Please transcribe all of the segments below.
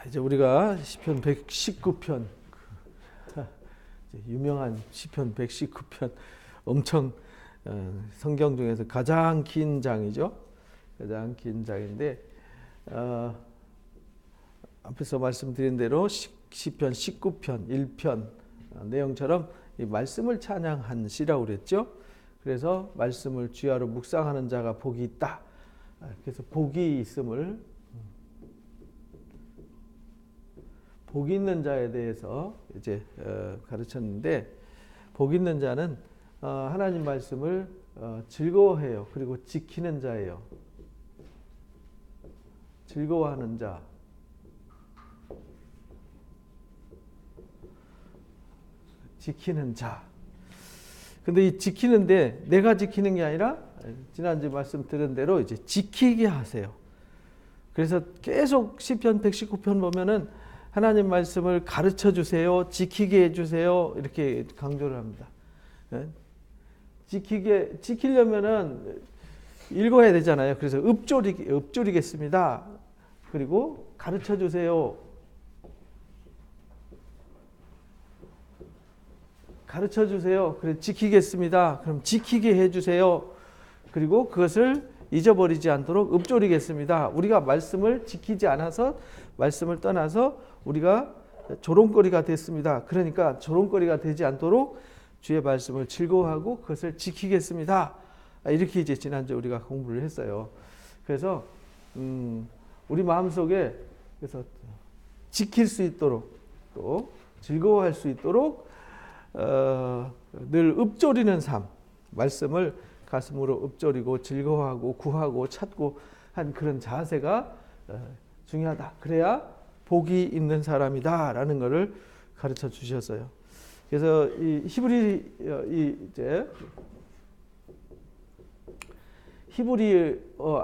이제 우리가 시편 119편 유명한 시편 119편 엄청 성경 중에서 가장 긴 장이죠. 가장 긴 장인데 앞에서 말씀드린 대로 시편 19편 1편 내용처럼 이 말씀을 찬양한 시라고 그랬죠. 그래서 말씀을 주야로 묵상하는 자가 복이 있다. 그래서 복이 있음을 복 있는 자에 대해서 이제 가르쳤는데, 복 있는 자는 하나님 말씀을 즐거워해요. 그리고 지키는 자예요. 즐거워하는 자. 지키는 자. 근데 이 지키는데 내가 지키는 게 아니라 지난주 말씀 들은 대로 이제 지키게 하세요. 그래서 계속 시편 119편 보면은 하나님 말씀을 가르쳐 주세요, 지키게 해 주세요 이렇게 강조를 합니다. 지키려면은 읽어야 되잖아요. 그래서 읊조리겠습니다. 그리고 가르쳐 주세요. 가르쳐 주세요. 그래 지키겠습니다. 그럼 지키게 해 주세요. 그리고 그것을 잊어버리지 않도록 읊조리겠습니다. 우리가 말씀을 지키지 않아서, 말씀을 떠나서 우리가 조롱거리가 됐습니다. 그러니까 조롱거리가 되지 않도록 주의 말씀을 즐거워하고 그것을 지키겠습니다. 이렇게 이제 지난주에 우리가 공부를 했어요. 그래서 우리 마음속에 그래서 지킬 수 있도록 또 즐거워할 수 있도록 늘 읊조리는 삶, 말씀을 가슴으로 읊조리고 즐거워하고 구하고 찾고 한 그런 자세가 중요하다. 그래야 복이 있는 사람이다라는 것을 가르쳐 주셨어요. 그래서 이 히브리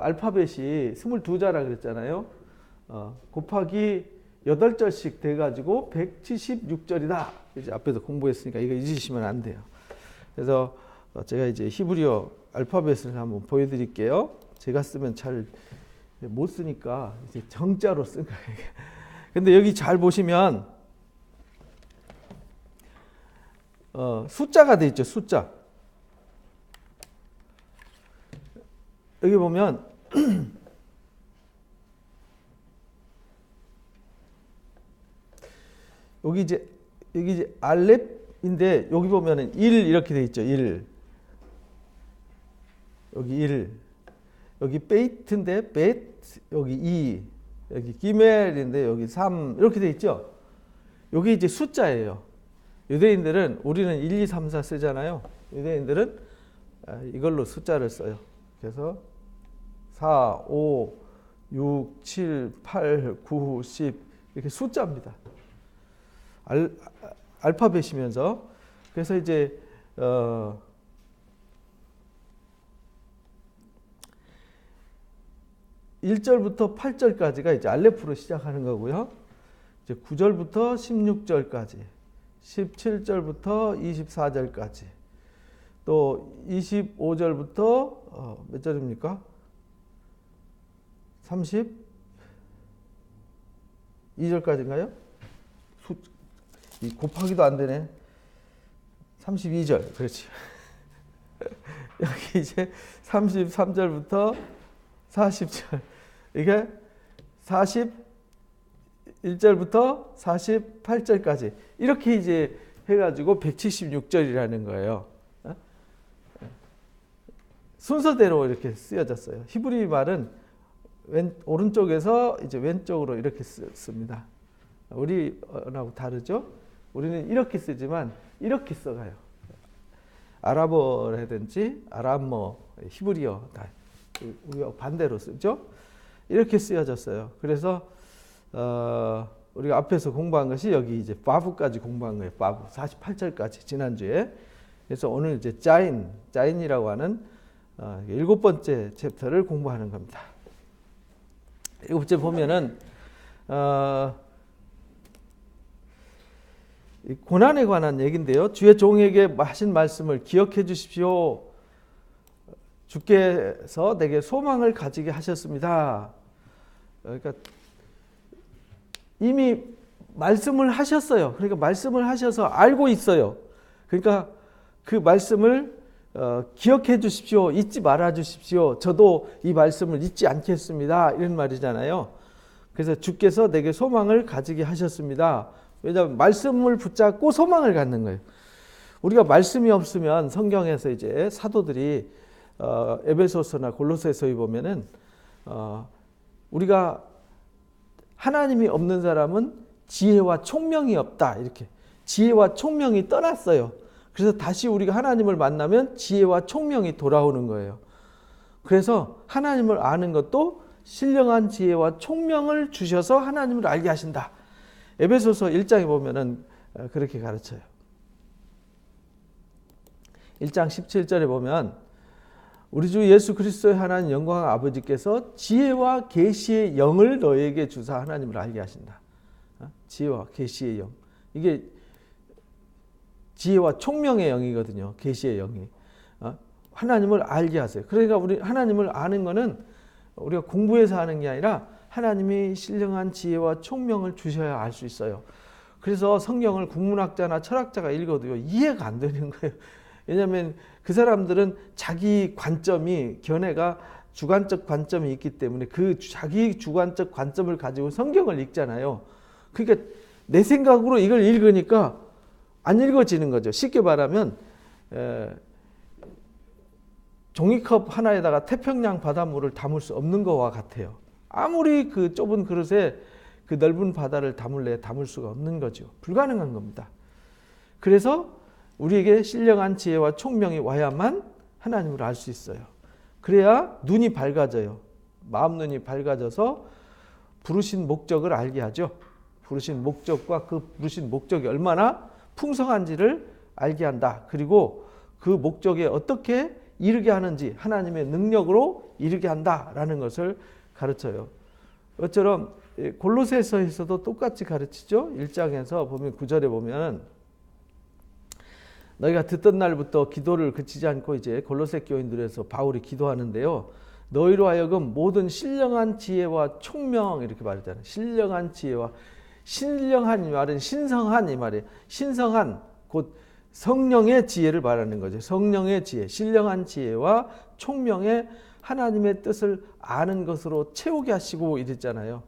알파벳이 22자라 그랬잖아요. 곱하기 8절씩 돼가지고 176절이다. 이제 앞에서 공부했으니까 이거 잊으시면 안 돼요. 그래서 제가 이제 히브리어 알파벳을 한번 보여드릴게요. 제가 쓰면 잘 못 쓰니까 이제 정자로 쓴 거예요. 근데 여기 잘 보시면 숫자가 돼 있죠. 숫자. 여기 보면 여기 이제 알렙인데 여기 보면은 1 이렇게 돼 있죠. 1. 여기 1. 여기 베이트인데 베트, 여기 2. 여기 기멜인데 여기 3 이렇게 돼 있죠. 여기 이제 숫자예요. 유대인들은 우리는 1, 2, 3, 4 쓰잖아요. 유대인들은 이걸로 숫자를 써요. 그래서 4, 5, 6, 7, 8, 9, 10 이렇게 숫자입니다. 알파벳이면서. 그래서 이제 1절부터 8절까지가 이제 알레프로 시작하는 거고요. 이제 9절부터 16절까지, 17절부터 24절까지, 또 25절부터 몇 절입니까? 32절까지인가요? 이 곱하기도 안 되네. 32절, 그렇지. 여기 이제 33절부터 40절, 이게 41절부터 48절까지 이렇게 이제 해가지고 176절이라는 거예요. 순서대로 이렇게 쓰여졌어요. 히브리 말은 오른쪽에서 이제 왼쪽으로 이렇게 씁니다. 우리하고 다르죠? 우리는 이렇게 쓰지만 이렇게 써가요. 아랍어라든지 아람어, 히브리어 다 우리가 반대로 쓰죠. 이렇게 쓰여졌어요. 그래서 우리가 앞에서 공부한 것이 여기 이제 바브까지 공부한 거예요. 바브 48절까지 지난주에. 그래서 오늘 이제 자인이라고 하는 7번째 챕터를 공부하는 겁니다. 7번째 보면은 고난에 관한 얘기인데요. 주의 종에게 하신 말씀을 기억해 주십시오. 주께서 내게 소망을 가지게 하셨습니다. 그러니까 이미 말씀을 하셨어요. 그러니까 말씀을 하셔서 알고 있어요. 그러니까 그 말씀을 기억해 주십시오. 잊지 말아 주십시오. 저도 이 말씀을 잊지 않겠습니다. 이런 말이잖아요. 그래서 주께서 내게 소망을 가지게 하셨습니다. 왜냐하면 말씀을 붙잡고 소망을 갖는 거예요. 우리가 말씀이 없으면 성경에서 이제 사도들이 에베소서나 골로새서에 보면은 우리가 하나님이 없는 사람은 지혜와 총명이 없다. 이렇게 지혜와 총명이 떠났어요. 그래서 다시 우리가 하나님을 만나면 지혜와 총명이 돌아오는 거예요. 그래서 하나님을 아는 것도 신령한 지혜와 총명을 주셔서 하나님을 알게 하신다. 에베소서 1장에 보면은 그렇게 가르쳐요. 1장 17절에 보면 우리 주 예수 그리스도의 하나님 영광 아버지께서 지혜와 계시의 영을 너에게 주사 하나님을 알게 하신다. 지혜와 계시의 영. 이게 지혜와 총명의 영이거든요. 계시의 영이. 하나님을 알게 하세요. 그러니까 우리 하나님을 아는 거는 우리가 공부해서 하는 게 아니라 하나님이 신령한 지혜와 총명을 주셔야 알 수 있어요. 그래서 성경을 국문학자나 철학자가 읽어도요, 이해가 안 되는 거예요. 왜냐하면 그 사람들은 자기 관점이, 견해가 주관적 관점이 있기 때문에 그 자기 주관적 관점을 가지고 성경을 읽잖아요. 그러니까 내 생각으로 이걸 읽으니까 안 읽어지는 거죠. 쉽게 말하면 종이컵 하나에다가 태평양 바닷물을 담을 수 없는 것과 같아요. 아무리 그 좁은 그릇에 그 넓은 바다를 담을 수가 없는 거죠. 불가능한 겁니다. 그래서 우리에게 신령한 지혜와 총명이 와야만 하나님을 알 수 있어요. 그래야 눈이 밝아져요. 마음 눈이 밝아져서 부르신 목적을 알게 하죠. 부르신 목적과 그 부르신 목적이 얼마나 풍성한지를 알게 한다. 그리고 그 목적에 어떻게 이르게 하는지 하나님의 능력으로 이르게 한다라는 것을 가르쳐요. 그것처럼 골로새서에서도 똑같이 가르치죠. 1장에서 보면 9절에 보면 너희가 듣던 날부터 기도를 그치지 않고 이제 골로새 교인들에서 바울이 기도하는데요. 너희로 하여금 모든 신령한 지혜와 총명 이렇게 말했잖아요. 신령한 지혜와 신령한 이 말은 신성한 이 말이에요. 신성한 곧 성령의 지혜를 말하는 거죠. 성령의 지혜, 신령한 지혜와 총명의 하나님의 뜻을 아는 것으로 채우게 하시고 이랬잖아요.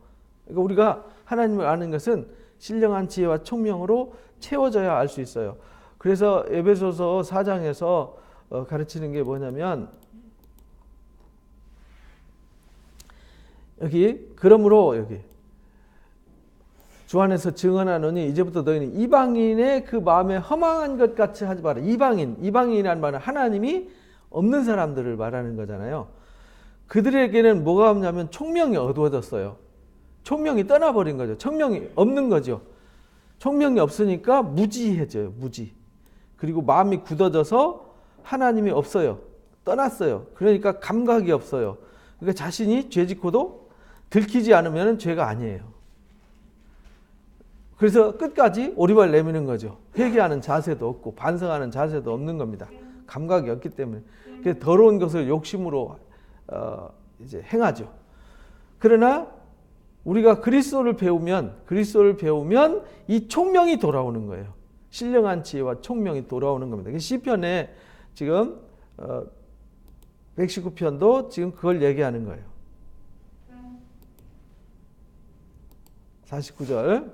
그러니까 우리가 하나님을 아는 것은 신령한 지혜와 총명으로 채워져야 알 수 있어요. 그래서 에베소서 4장에서 가르치는 게 뭐냐면 그러므로 여기 주 안에서 증언하노니 이제부터 너희는 이방인의 그 마음에 허망한 것 같이 하지 마라. 이방인이라는 말은 하나님이 없는 사람들을 말하는 거잖아요. 그들에게는 뭐가 없냐면 총명이 어두워졌어요. 총명이 떠나버린 거죠. 총명이 없는 거죠. 총명이 없으니까 무지해져요. 무지. 그리고 마음이 굳어져서 하나님이 없어요. 떠났어요. 그러니까 감각이 없어요. 그러니까 자신이 죄 짓고도 들키지 않으면 죄가 아니에요. 그래서 끝까지 오리발 내미는 거죠. 회개하는 자세도 없고 반성하는 자세도 없는 겁니다. 감각이 없기 때문에. 그래서 더러운 것을 욕심으로 이제 행하죠. 그러나 우리가 그리스도를 배우면 이 총명이 돌아오는 거예요. 신령한 지혜와 총명이 돌아오는 겁니다. 시편에 지금 119편도 지금 그걸 얘기하는 거예요. 49절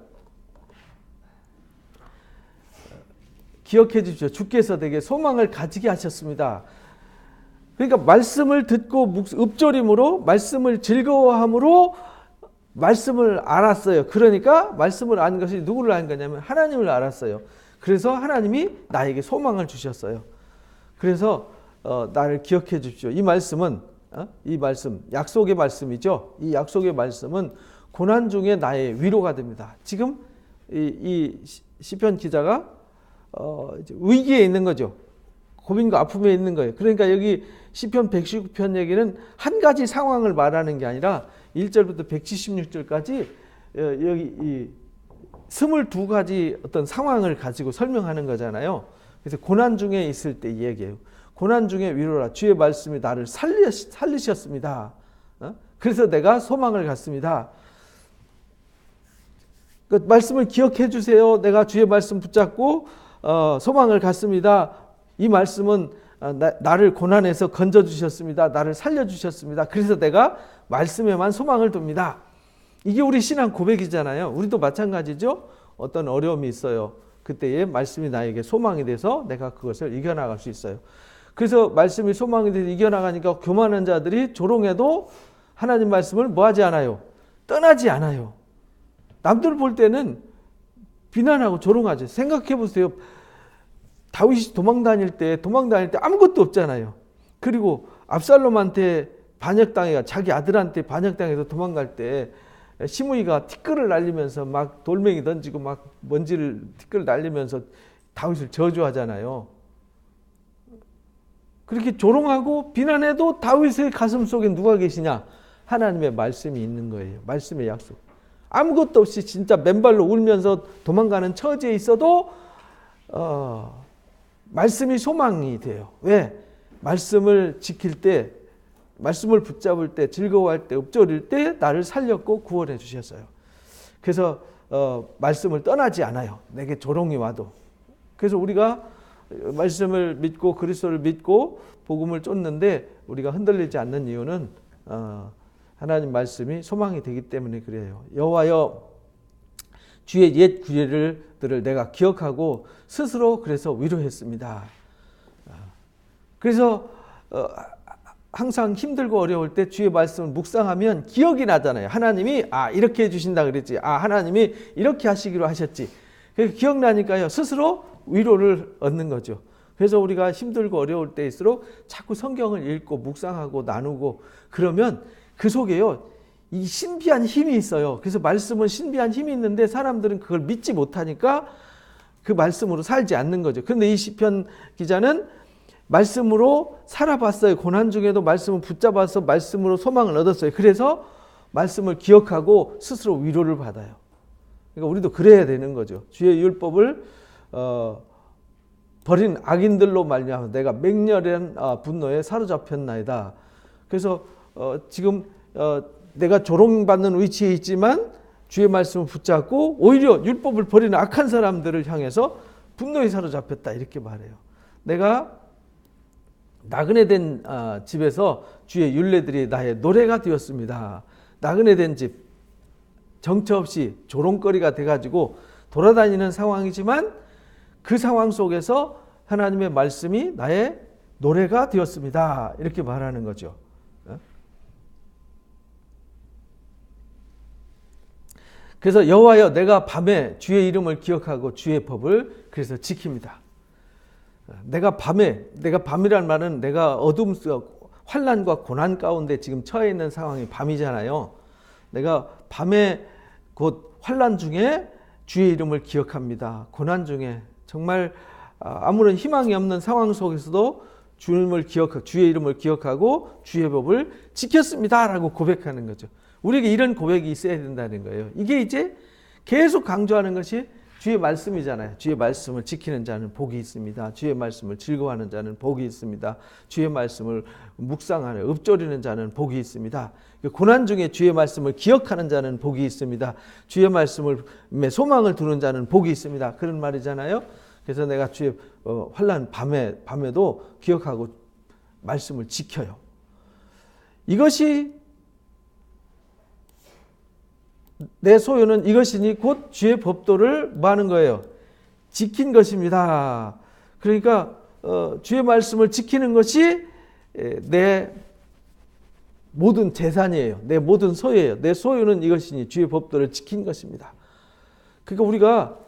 기억해 주십시오. 주께서 내게 소망을 가지게 하셨습니다. 그러니까 말씀을 듣고 읊조림으로 말씀을 즐거워함으로 말씀을 알았어요. 그러니까 말씀을 안 것이 누구를 안 거냐면 하나님을 알았어요. 그래서 하나님이 나에게 소망을 주셨어요. 그래서 나를 기억해 주십시오. 이 말씀은 이 말씀 약속의 말씀이죠. 이 약속의 말씀은 고난 중에 나의 위로가 됩니다. 지금 이 시편 기자가 이제 위기에 있는 거죠. 고민과 아픔에 있는 거예요. 그러니까 여기 시편 119편 얘기는 한 가지 상황을 말하는 게 아니라 1절부터 176절까지 여기 이 22가지 어떤 상황을 가지고 설명하는 거잖아요. 그래서 고난 중에 있을 때 이 얘기예요. 고난 중에 위로라. 주의 말씀이 나를 살리셨습니다. 그래서 내가 소망을 갖습니다. 그 말씀을 기억해 주세요. 내가 주의 말씀 붙잡고 소망을 갖습니다. 이 말씀은 나를 고난에서 건져 주셨습니다. 나를 살려 주셨습니다. 그래서 내가 말씀에만 소망을 둡니다. 이게 우리 신앙 고백이잖아요. 우리도 마찬가지죠. 어떤 어려움이 있어요. 그때에 말씀이 나에게 소망이 돼서 내가 그것을 이겨나갈 수 있어요. 그래서 말씀이 소망이 돼서 이겨나가니까 교만한 자들이 조롱해도 하나님 말씀을 뭐하지 않아요? 떠나지 않아요. 남들 볼 때는 비난하고 조롱하죠. 생각해 보세요. 다윗이 도망 다닐 때 아무것도 없잖아요. 그리고 압살롬한테 반역당해가 자기 아들한테 반역당해서 도망갈 때 시므이가 티끌을 날리면서 막 돌멩이 던지고 막 먼지를 티끌을 날리면서 다윗을 저주하잖아요. 그렇게 조롱하고 비난해도 다윗의 가슴 속에 누가 계시냐? 하나님의 말씀이 있는 거예요. 말씀의 약속. 아무것도 없이 진짜 맨발로 울면서 도망가는 처지에 있어도 말씀이 소망이 돼요. 왜? 말씀을 지킬 때, 말씀을 붙잡을 때, 즐거워할 때, 읊조릴 때 나를 살렸고 구원해 주셨어요. 그래서 말씀을 떠나지 않아요. 내게 조롱이 와도. 그래서 우리가 말씀을 믿고 그리스도를 믿고 복음을 쫓는데 우리가 흔들리지 않는 이유는 하나님 말씀이 소망이 되기 때문에 그래요. 여호와여 주의 옛 구제들을 내가 기억하고 스스로 그래서 위로했습니다. 그래서 항상 힘들고 어려울 때 주의 말씀을 묵상하면 기억이 나잖아요. 하나님이 이렇게 해주신다 그랬지. 하나님이 이렇게 하시기로 하셨지. 그래서 기억나니까요. 스스로 위로를 얻는 거죠. 그래서 우리가 힘들고 어려울 때일수록 자꾸 성경을 읽고 묵상하고 나누고 그러면 그 속에요. 이 신비한 힘이 있어요. 그래서 말씀은 신비한 힘이 있는데 사람들은 그걸 믿지 못하니까 그 말씀으로 살지 않는 거죠. 그런데 이 시편 기자는 말씀으로 살아봤어요. 고난 중에도 말씀을 붙잡아서 말씀으로 소망을 얻었어요. 그래서 말씀을 기억하고 스스로 위로를 받아요. 그러니까 우리도 그래야 되는 거죠. 주의 율법을 버린 악인들로 말미암아 내가 맹렬한 분노에 사로잡혔나이다. 그래서 지금 내가 조롱받는 위치에 있지만 주의 말씀을 붙잡고 오히려 율법을 버리는 악한 사람들을 향해서 분노에 사로잡혔다 이렇게 말해요. 내가 나그네 된 집에서 주의 율례들이 나의 노래가 되었습니다. 나그네 된 집, 정처 없이 조롱거리가 돼가지고 돌아다니는 상황이지만 그 상황 속에서 하나님의 말씀이 나의 노래가 되었습니다. 이렇게 말하는 거죠. 그래서 여호와여 내가 밤에 주의 이름을 기억하고 주의 법을 그래서 지킵니다. 내가 밤이란 말은 내가 어둠 속 환난과 고난 가운데 지금 처해 있는 상황이 밤이잖아요. 내가 밤에 곧 환난 중에 주의 이름을 기억합니다. 고난 중에 정말 아무런 희망이 없는 상황 속에서도 주의 이름을 기억하고 주의 법을 지켰습니다라고 고백하는 거죠. 우리에게 이런 고백이 있어야 된다는 거예요. 이게 이제 계속 강조하는 것이 주의 말씀이잖아요. 주의 말씀을 지키는 자는 복이 있습니다. 주의 말씀을 즐거워하는 자는 복이 있습니다. 주의 말씀을 묵상하는 읊조리는 자는 복이 있습니다. 고난 중에 주의 말씀을 기억하는 자는 복이 있습니다. 주의 말씀을 소망을 두는 자는 복이 있습니다. 그런 말이잖아요. 그래서 내가 주의 환난 밤에도 기억하고 말씀을 지켜요. 이것이 내 소유는 이것이니 곧 주의 법도를 뭐 하는 거예요? 지킨 것입니다. 그러니까 주의 말씀을 지키는 것이 내 모든 재산이에요. 내 모든 소유예요. 내 소유는 이것이니 주의 법도를 지킨 것입니다. 그러니까 우리가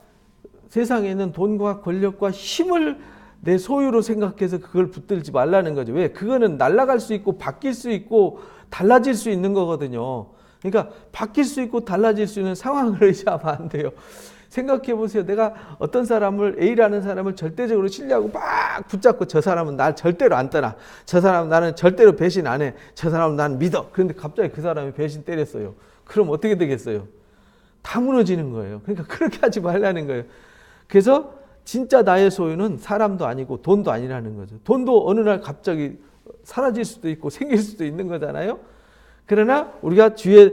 세상에 있는 돈과 권력과 힘을 내 소유로 생각해서 그걸 붙들지 말라는 거죠. 왜? 그거는 날아갈 수 있고 바뀔 수 있고 달라질 수 있는 거거든요. 그러니까 바뀔 수 있고 달라질 수 있는 상황을 의지하면 안 돼요. 생각해 보세요. 내가 어떤 사람을 A라는 사람을 절대적으로 신뢰하고 막 붙잡고 저 사람은 날 절대로 안 떠나. 저 사람은 나는 절대로 배신 안 해. 저 사람은 나는 믿어. 그런데 갑자기 그 사람이 배신 때렸어요. 그럼 어떻게 되겠어요? 다 무너지는 거예요. 그러니까 그렇게 하지 말라는 거예요. 그래서 진짜 나의 소유는 사람도 아니고 돈도 아니라는 거죠. 돈도 어느 날 갑자기 사라질 수도 있고 생길 수도 있는 거잖아요. 그러나 우리가 주의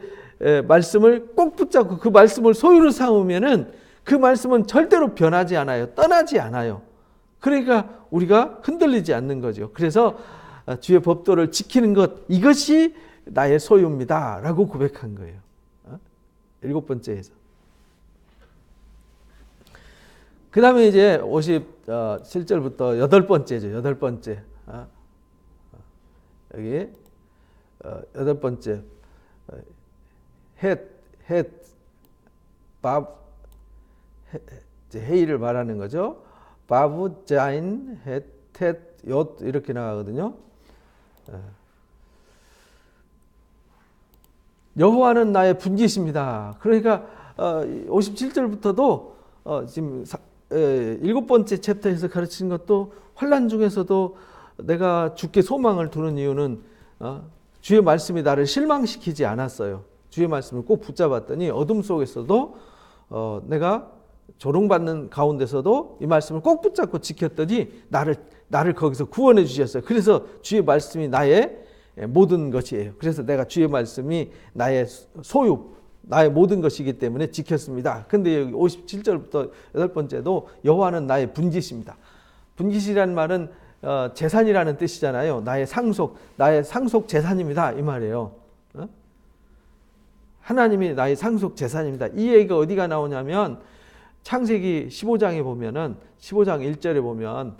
말씀을 꼭 붙잡고 그 말씀을 소유로 삼으면은 그 말씀은 절대로 변하지 않아요. 떠나지 않아요. 그러니까 우리가 흔들리지 않는 거죠. 그래서 주의 법도를 지키는 것, 이것이 나의 소유입니다 라고 고백한 거예요. 7번째에서. 그 다음에 이제 57절부터 8번째죠. 8번째. 여기 8번째. 헤이를 말하는 거죠. 바브, 자인, 헷, 옅 이렇게 나가거든요. 여호와는 나의 분깃입니다. 그러니까 57절부터도 지금 7번째 챕터에서 가르치는 것도 환난 중에서도 내가 주께 소망을 두는 이유는 주의 말씀이 나를 실망시키지 않았어요. 주의 말씀을 꼭 붙잡았더니 어둠 속에서도 내가 조롱받는 가운데서도 이 말씀을 꼭 붙잡고 지켰더니 나를 거기서 구원해 주셨어요. 그래서 주의 말씀이 나의 모든 것이에요. 그래서 내가 주의 말씀이 나의 소유, 나의 모든 것이기 때문에 지켰습니다. 근데 여기 57절부터 8번째도 여호와는 나의 분깃입니다. 분깃이라는 말은 재산이라는 뜻이잖아요. 나의 상속 재산입니다. 이 말이에요. 하나님이 나의 상속 재산입니다. 이 얘기가 어디가 나오냐면 창세기 15장에 보면은 15장 1절에 보면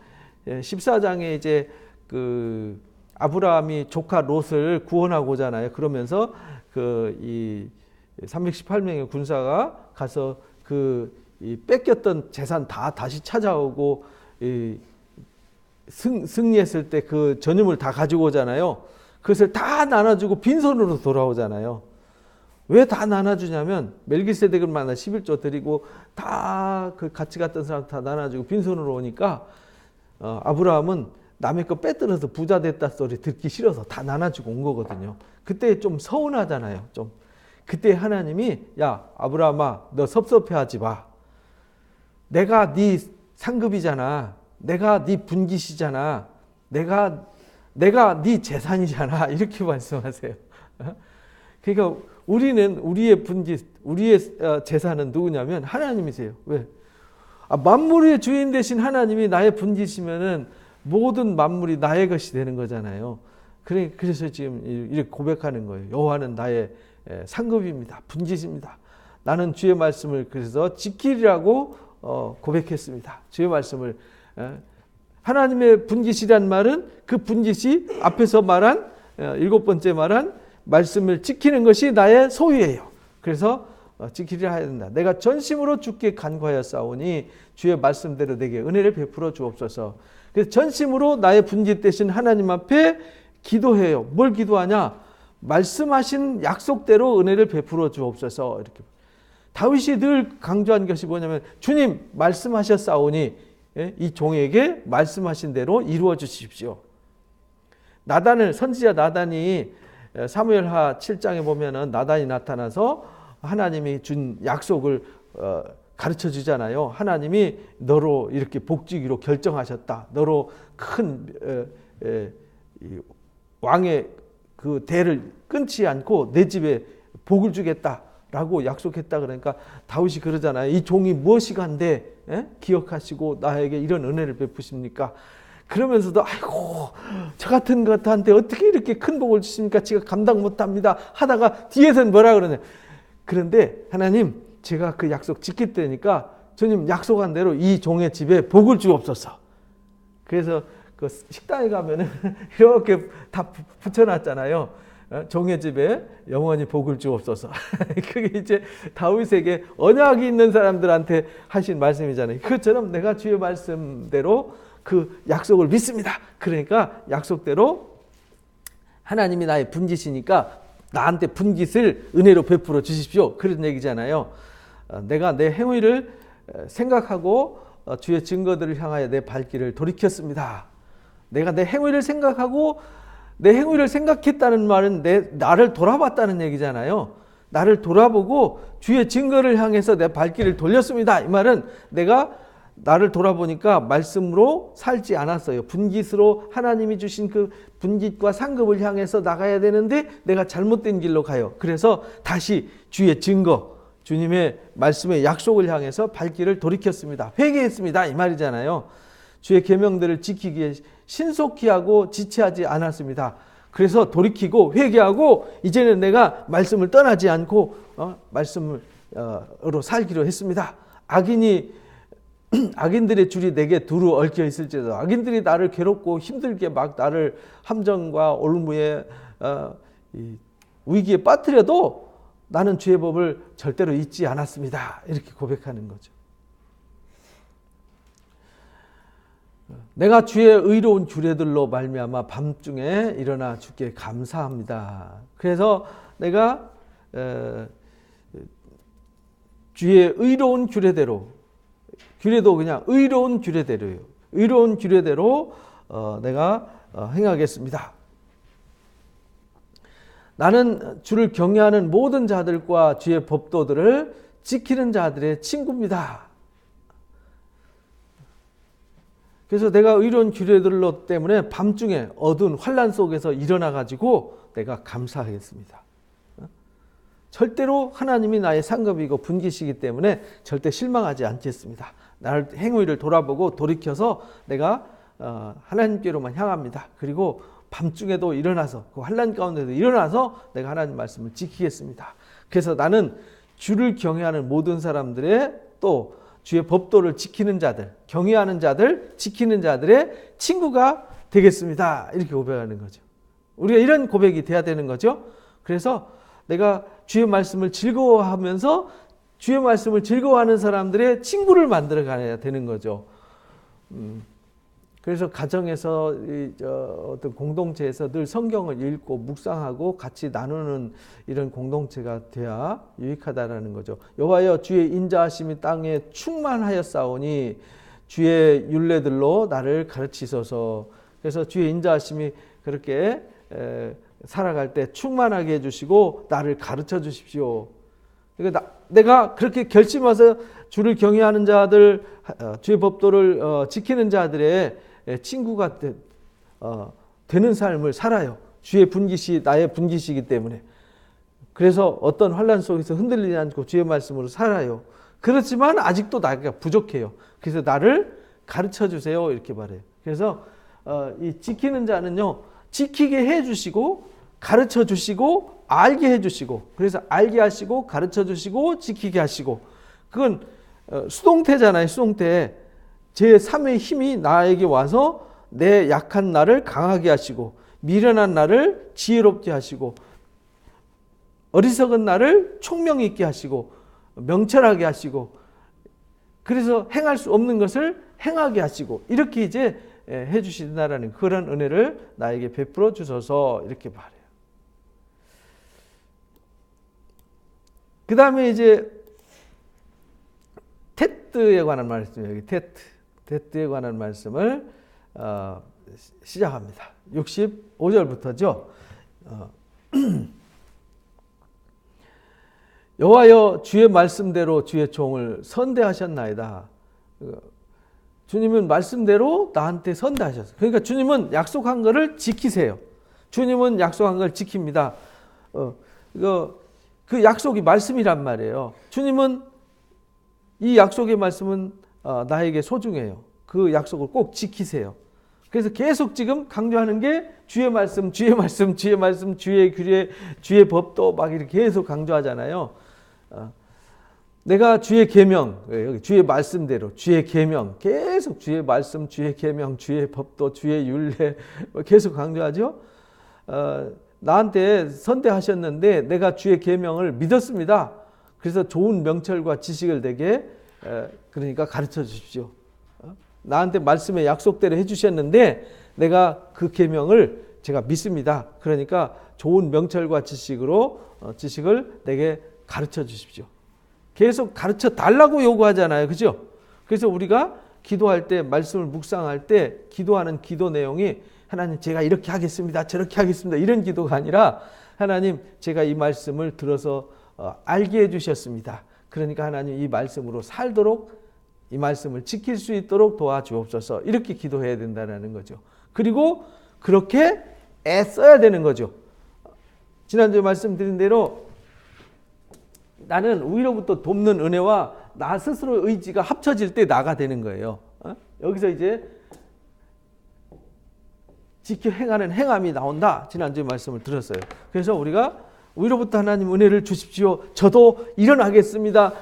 14장에 이제 그 아브라함이 조카 롯을 구원하고 오잖아요. 그러면서 이 318명의 군사가 가서 이 뺏겼던 재산 다 다시 찾아오고 승리했을 때 그 전유물 다 가지고 오잖아요. 그것을 다 나눠주고 빈손으로 돌아오잖아요. 왜 다 나눠주냐면 멜기세덱을 만나 11조 드리고 다 그 같이 갔던 사람 다 나눠주고 빈손으로 오니까 아브라함은 남의 거 빼들어서 부자 됐다 소리 듣기 싫어서 다 나눠주고 온 거거든요. 그때 좀 서운하잖아요. 좀 그때 하나님이 야 아브라함아 너 섭섭해하지 마. 내가 네 상급이잖아. 내가 네 분깃이잖아. 내가 네 재산이잖아. 이렇게 말씀하세요. 그러니까 우리는 우리의 분깃, 우리의 재산은 누구냐면 하나님이세요. 왜? 만물의 주인 되신 하나님이 나의 분깃이면은 모든 만물이 나의 것이 되는 거잖아요. 그래서 지금 이렇게 고백하는 거예요. 여호와는 나의 상급입니다. 분깃입니다. 나는 주의 말씀을 그래서 지키리라고 고백했습니다. 주의 말씀을 하나님의 분깃이란 말은 그 분깃이 앞에서 말한 7번째 말한 말씀을 지키는 것이 나의 소유예요. 그래서 지키려 해야 된다. 내가 전심으로 주께 간구하여 싸우니 주의 말씀대로 내게 은혜를 베풀어 주옵소서. 그래서 전심으로 나의 분깃 되신 하나님 앞에 기도해요. 뭘 기도하냐? 말씀하신 약속대로 은혜를 베풀어 주옵소서. 이렇게 다윗이 늘 강조한 것이 뭐냐면 주님 말씀하셨사오니 이 종에게 말씀하신 대로 이루어 주십시오. 선지자 나단이 사무엘하 7장에 보면은 나단이 나타나서 하나님이 준 약속을 가르쳐 주잖아요. 하나님이 너로 이렇게 복주기로 결정하셨다. 너로 큰 왕의 그 대를 끊지 않고 내 집에 복을 주겠다라고 약속했다. 그러니까 다윗이 그러잖아요. 이 종이 무엇이간데 기억하시고 나에게 이런 은혜를 베푸십니까? 그러면서도 아이고 저 같은 것한테 어떻게 이렇게 큰 복을 주십니까? 제가 감당 못합니다 하다가 뒤에서는 뭐라 그러냐. 그런데 하나님 제가 그 약속 지킬 때니까 주님 약속한 대로 이 종의 집에 복을 주옵소서. 그래서 그 식당에 가면은 이렇게 다 붙여놨잖아요. 종의 집에 영원히 복을 주옵소서. 그게 이제 다윗에게 언약이 있는 사람들한테 하신 말씀이잖아요. 그것처럼 내가 주의 말씀대로 그 약속을 믿습니다. 그러니까 약속대로 하나님이 나의 분깃이니까 나한테 분깃을 은혜로 베풀어 주십시오. 그런 얘기잖아요. 내가 내 행위를 생각하고 주의 증거들을 향하여 내 발길을 돌이켰습니다. 내가 내 행위를 생각하고 내 행위를 생각했다는 말은 나를 돌아봤다는 얘기잖아요. 나를 돌아보고 주의 증거를 향해서 내 발길을 돌렸습니다. 이 말은 내가 나를 돌아보니까 말씀으로 살지 않았어요. 분깃으로 하나님이 주신 그 분깃과 상급을 향해서 나가야 되는데 내가 잘못된 길로 가요. 그래서 다시 주의 증거, 주님의 말씀의 약속을 향해서 발길을 돌이켰습니다. 회개했습니다. 이 말이잖아요. 주의 계명들을 지키기에 신속히 하고 지체하지 않았습니다. 그래서 돌이키고 회개하고 이제는 내가 말씀을 떠나지 않고 말씀으로 살기로 했습니다. 악인들의 줄이 내게 두루 얽혀 있을지라도, 악인들이 나를 괴롭고 힘들게 막 나를 함정과 올무에 위기에 빠뜨려도 나는 주의 법을 절대로 잊지 않았습니다. 이렇게 고백하는 거죠. 내가 주의 의로운 규례들로 말미암아 밤중에 일어나 주께 감사합니다. 그래서 내가 주의 의로운 규례대로, 규례도 그냥 의로운 규례대로요. 의로운 규례대로 내가 행하겠습니다. 나는 주를 경외하는 모든 자들과 주의 법도들을 지키는 자들의 친구입니다. 그래서 내가 의로운 규례들로 때문에 밤중에 어두운 환난 속에서 일어나 가지고 내가 감사하겠습니다. 절대로 하나님이 나의 상급이고 분깃이기 때문에 절대 실망하지 않겠습니다. 나를 행위를 돌아보고 돌이켜서 내가 하나님께로만 향합니다. 그리고 밤중에도 일어나서 그 환난 가운데도 일어나서 내가 하나님 말씀을 지키겠습니다. 그래서 나는 주를 경외하는 모든 사람들의 또 주의 법도를 지키는 자들, 경외하는 자들, 지키는 자들의 친구가 되겠습니다. 이렇게 고백하는 거죠. 우리가 이런 고백이 돼야 되는 거죠. 그래서 내가 주의 말씀을 즐거워하면서 주의 말씀을 즐거워하는 사람들의 친구를 만들어 가야 되는 거죠. 그래서 가정에서 어떤 공동체에서 늘 성경을 읽고 묵상하고 같이 나누는 이런 공동체가 돼야 유익하다라는 거죠. 여호와여 주의 인자하심이 땅에 충만하였사오니 주의 율례들로 나를 가르치소서. 그래서 주의 인자하심이 그렇게 살아갈 때 충만하게 해주시고 나를 가르쳐 주십시오. 그러니까 내가 그렇게 결심해서 주를 경외하는 자들, 주의 법도를 지키는 자들의 친구가 되는 삶을 살아요. 주의 분깃이 나의 분깃이기 때문에. 그래서 어떤 환난 속에서 흔들리지 않고 주의 말씀으로 살아요. 그렇지만 아직도 나가 부족해요. 그래서 나를 가르쳐 주세요. 이렇게 말해요. 그래서 이 지키는 자는요, 지키게 해주시고 가르쳐 주시고 알게 해주시고, 그래서 알게 하시고 가르쳐 주시고 지키게 하시고, 그건 수동태잖아요. 수동태. 제3의 힘이 나에게 와서 내 약한 나를 강하게 하시고, 미련한 나를 지혜롭게 하시고, 어리석은 나를 총명 있게 하시고, 명철하게 하시고, 그래서 행할 수 없는 것을 행하게 하시고, 이렇게 이제 해주신다라는 그런 은혜를 나에게 베풀어 주셔서 이렇게 말해요. 그 다음에 이제 테트에 관한 말씀이에요. 여기 테트에 관한 말씀을 시작합니다. 65절부터죠. 여호와여 주의 말씀대로 주의 종을 선대하셨나이다. 주님은 말씀대로 나한테 선대하셨어요. 그러니까 주님은 약속한 것을 지키세요. 주님은 약속한 걸 지킵니다. 그 약속이 말씀이란 말이에요. 주님은 이 약속의 말씀은 나에게 소중해요. 그 약속을 꼭 지키세요. 그래서 계속 지금 강조하는 게 주의 말씀, 주의 말씀, 주의 말씀, 주의 규례, 주의 법도 막 이렇게 계속 강조하잖아요. 내가 주의 계명, 여기 주의 말씀대로 주의 계명, 계속 주의 말씀, 주의 계명, 주의 법도, 주의 율례 계속 강조하죠. 나한테 선대하셨는데 내가 주의 계명을 믿었습니다. 그래서 좋은 명철과 지식을 내게 그러니까 가르쳐 주십시오. 나한테 말씀의 약속대로 해주셨는데 내가 그 계명을 제가 믿습니다. 그러니까 좋은 명철과 지식을 내게 가르쳐 주십시오. 계속 가르쳐 달라고 요구하잖아요. 그죠? 그래서 우리가 기도할 때, 말씀을 묵상할 때 기도하는 기도 내용이 하나님 제가 이렇게 하겠습니다. 저렇게 하겠습니다. 이런 기도가 아니라 하나님 제가 이 말씀을 들어서 알게 해주셨습니다. 그러니까 하나님 이 말씀으로 살도록 이 말씀을 지킬 수 있도록 도와주옵소서. 이렇게 기도해야 된다는 거죠. 그리고 그렇게 애써야 되는 거죠. 지난주에 말씀드린 대로 나는 위로부터 돕는 은혜와 나 스스로 의지가 합쳐질 때 나가 되는 거예요. 여기서 이제 지켜 행하는 행함이 나온다. 지난주에 말씀을 들었어요. 그래서 우리가 위로부터 하나님 은혜를 주십시오. 저도 일어나겠습니다.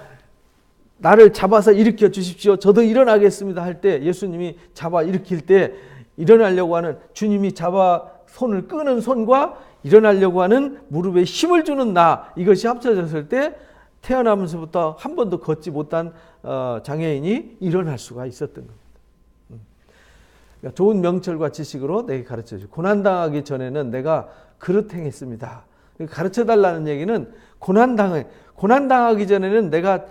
나를 잡아서 일으켜 주십시오. 저도 일어나겠습니다 할 때 예수님이 잡아 일으킬 때 일어나려고 하는 주님이 잡아 손을 끄는 손과 일어나려고 하는 무릎에 힘을 주는 나, 이것이 합쳐졌을 때 태어나면서부터 한 번도 걷지 못한 장애인이 일어날 수가 있었던 겁니다. 그러니까 좋은 명철과 지식으로 내게 가르쳐주고, 고난당하기 전에는 내가 그릇 행했습니다. 가르쳐달라는 얘기는 고난당하기 전에는 내가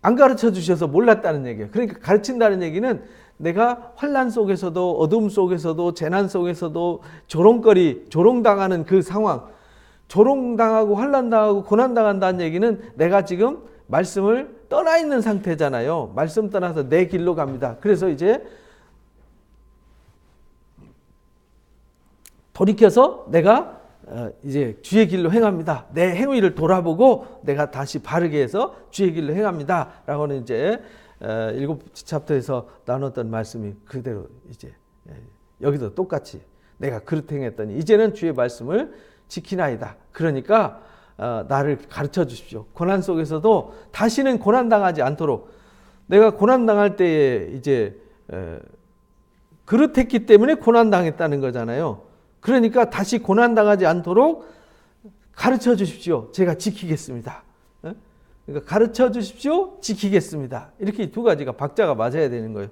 안 가르쳐 주셔서 몰랐다는 얘기예요. 그러니까 가르친다는 얘기는 내가 환난 속에서도 어둠 속에서도 재난 속에서도 조롱당하는 그 상황, 조롱당하고 환난당하고 고난당한다는 얘기는 내가 지금 말씀을 떠나 있는 상태잖아요. 말씀 떠나서 내 길로 갑니다. 그래서 이제 돌이켜서 내가 이제 주의 길로 행합니다. 내 행위를 돌아보고 내가 다시 바르게 해서 주의 길로 행합니다. 라고는 이제 7챕터에서 나눴던 말씀이 그대로 이제 여기도 똑같이 내가 그릇 행했더니 이제는 주의 말씀을 지키나이다. 그러니까 나를 가르쳐 주십시오. 고난 속에서도 다시는 고난당하지 않도록, 내가 고난당할 때에 이제 그릇했기 때문에 고난당했다는 거잖아요. 그러니까 다시 고난당하지 않도록 가르쳐 주십시오. 제가 지키겠습니다. 그러니까 가르쳐 주십시오. 지키겠습니다. 이렇게 두 가지가 박자가 맞아야 되는 거예요.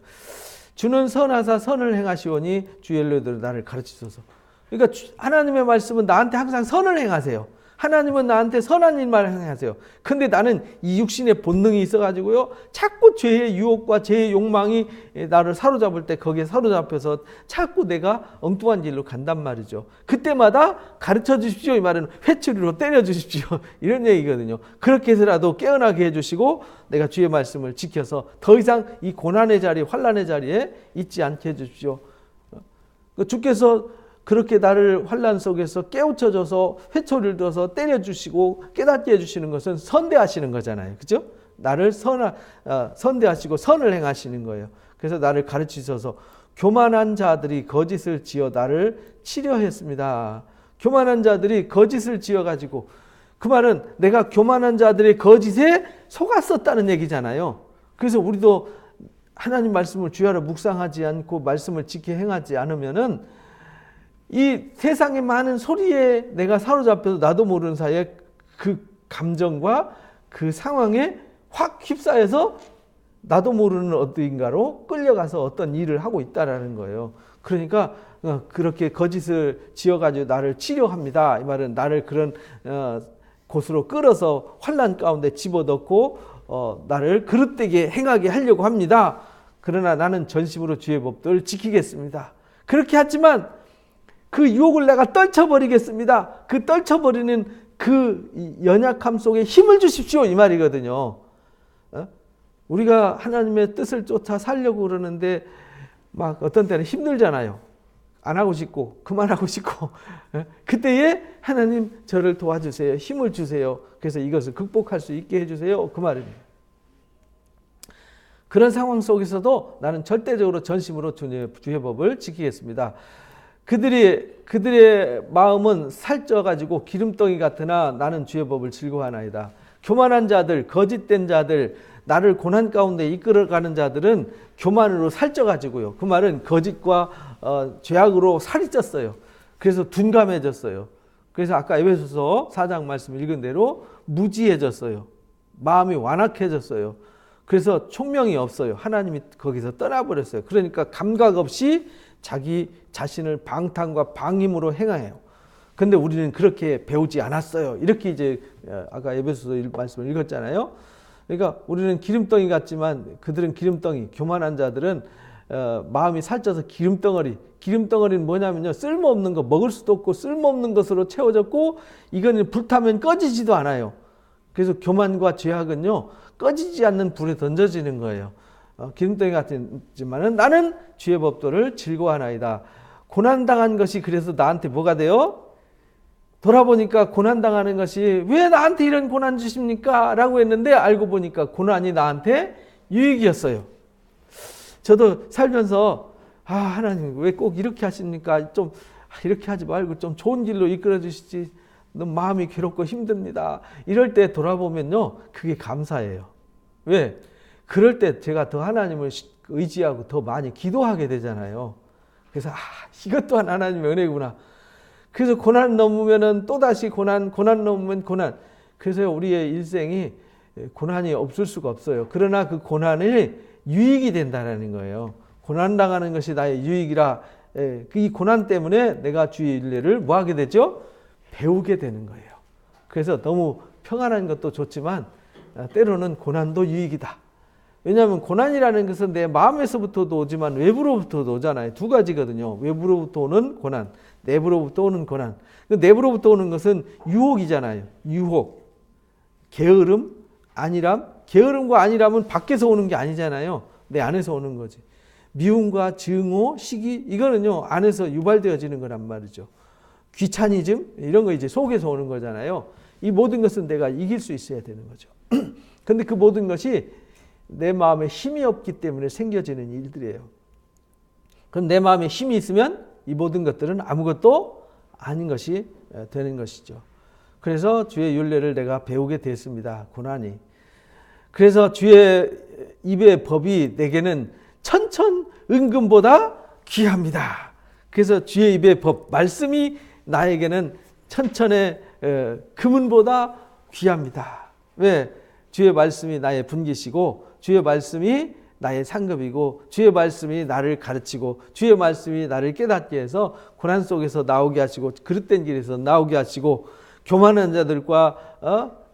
주는 선하사 선을 행하시오니 주 엘로히도 나를 가르치소서. 그러니까 하나님의 말씀은 나한테 항상 선을 행하세요. 하나님은 나한테 선한 일만 행하세요. 근데 나는 이 육신의 본능이 있어가지고요, 자꾸 죄의 유혹과 죄의 욕망이 나를 사로잡을 때 거기에 사로잡혀서 자꾸 내가 엉뚱한 길로 간단 말이죠. 그때마다 가르쳐 주십시오. 이 말은 회초리로 때려 주십시오. 이런 얘기거든요. 그렇게 해서라도 깨어나게 해주시고 내가 주의 말씀을 지켜서 더 이상 이 고난의 자리, 환난의 자리에 있지 않게 해주십시오. 주께서 그렇게 나를 환난 속에서 깨우쳐줘서 회초리를 들어서 때려주시고 깨닫게 해주시는 것은 선대하시는 거잖아요. 그죠? 나를 선대하시고 선을 행하시는 거예요. 그래서 나를 가르치셔서 교만한 자들이 거짓을 지어 나를 치려했습니다. 교만한 자들이 거짓을 지어가지고, 그 말은 내가 교만한 자들의 거짓에 속았었다는 얘기잖아요. 그래서 우리도 하나님 말씀을 주야로 묵상하지 않고 말씀을 지켜 행하지 않으면은 이 세상의 많은 소리에 내가 사로잡혀서 나도 모르는 사이에 그 감정과 그 상황에 확 휩싸여서 나도 모르는 어디인가로 끌려가서 어떤 일을 하고 있다라는 거예요. 그러니까 그렇게 거짓을 지어가지고 나를 치료합니다. 이 말은 나를 그런 곳으로 끌어서 환난 가운데 집어넣고 나를 그릇되게 행하게 하려고 합니다. 그러나 나는 전심으로 주의 법도를 지키겠습니다. 그렇게 하지만 그 유혹을 내가 떨쳐버리겠습니다. 그 떨쳐버리는 그 연약함 속에 힘을 주십시오. 이 말이거든요. 우리가 하나님의 뜻을 쫓아 살려고 그러는데 막 어떤 때는 힘들잖아요. 안 하고 싶고 그만하고 싶고 그때에 하나님 저를 도와주세요. 힘을 주세요. 그래서 이것을 극복할 수 있게 해주세요. 그 말입니다. 그런 상황 속에서도 나는 절대적으로 전심으로 주의 법을 지키겠습니다. 그들의 마음은 살쪄가지고 기름덩이 같으나 나는 주의 법을 즐거워하나이다. 교만한 자들, 거짓된 자들, 나를 고난 가운데 이끌어가는 자들은 교만으로 살쪄가지고요. 그 말은 거짓과 죄악으로 살이 쪘어요. 그래서 둔감해졌어요. 그래서 아까 에베소서 4장 말씀 읽은 대로 무지해졌어요. 마음이 완악해졌어요. 그래서 총명이 없어요. 하나님이 거기서 떠나버렸어요. 그러니까 감각 없이 자기 자신을 방탕과 방임으로 행해요. 근데 우리는 그렇게 배우지 않았어요. 이렇게 이제 아까 에베소서 말씀을 읽었잖아요. 그러니까 우리는 기름덩이 같지만 그들은 기름덩이, 교만한 자들은 마음이 살쪄서 기름덩어리. 기름덩어리는 뭐냐면요, 쓸모없는 거, 먹을 수도 없고 쓸모없는 것으로 채워졌고 이거는 불타면 꺼지지도 않아요. 그래서 교만과 죄악은요, 꺼지지 않는 불에 던져지는 거예요. 기름덩이 같지만은 나는 주의 법도를 즐거워하나이다. 고난당한 것이 그래서 나한테 뭐가 돼요? 돌아보니까 고난당하는 것이 왜 나한테 이런 고난 주십니까? 라고 했는데 알고 보니까 고난이 나한테 유익이었어요. 저도 살면서 하나님 왜 꼭 이렇게 하십니까? 좀 이렇게 하지 말고 좀 좋은 길로 이끌어 주시지. 너무 마음이 괴롭고 힘듭니다. 이럴 때 돌아보면요, 그게 감사해요. 왜? 그럴 때 제가 더 하나님을 의지하고 더 많이 기도하게 되잖아요. 그래서 이것 또한 하나님의 은혜구나. 그래서 고난 넘으면은 또다시 고난 넘으면 고난. 그래서 우리의 일생이 고난이 없을 수가 없어요. 그러나 그 고난이 유익이 된다는 거예요. 고난 당하는 것이 나의 유익이라. 이 고난 때문에 내가 주의 일례를 뭐 하게 되죠? 배우게 되는 거예요. 그래서 너무 평안한 것도 좋지만 때로는 고난도 유익이다. 왜냐하면 고난이라는 것은 내 마음에서부터도 오지만 외부로부터도 오잖아요. 두 가지거든요. 외부로부터 오는 고난, 내부로부터 오는 고난. 내부로부터 오는 것은 유혹이잖아요. 유혹, 게으름, 안일함. 게으름과 안일함은 밖에서 오는 게 아니잖아요. 내 안에서 오는 거지. 미움과 증오, 시기, 이거는요, 안에서 유발되어지는 거란 말이죠. 귀차니즘, 이런 거 이제 속에서 오는 거잖아요. 이 모든 것은 내가 이길 수 있어야 되는 거죠. 근데 그 모든 것이 내 마음에 힘이 없기 때문에 생겨지는 일들이에요. 그럼 내 마음에 힘이 있으면 이 모든 것들은 아무것도 아닌 것이 되는 것이죠. 그래서 주의 율례를 내가 배우게 됐습니다. 고난이. 그래서 주의 입의 법이 내게는 천천은금보다 귀합니다. 그래서 주의 입의 법, 말씀이 나에게는 천천의 금은보다 귀합니다. 왜? 주의 말씀이 나의 분기시고 주의 말씀이 나의 상급이고 주의 말씀이 나를 가르치고 주의 말씀이 나를 깨닫게 해서 고난 속에서 나오게 하시고 그릇된 길에서 나오게 하시고 교만한 자들과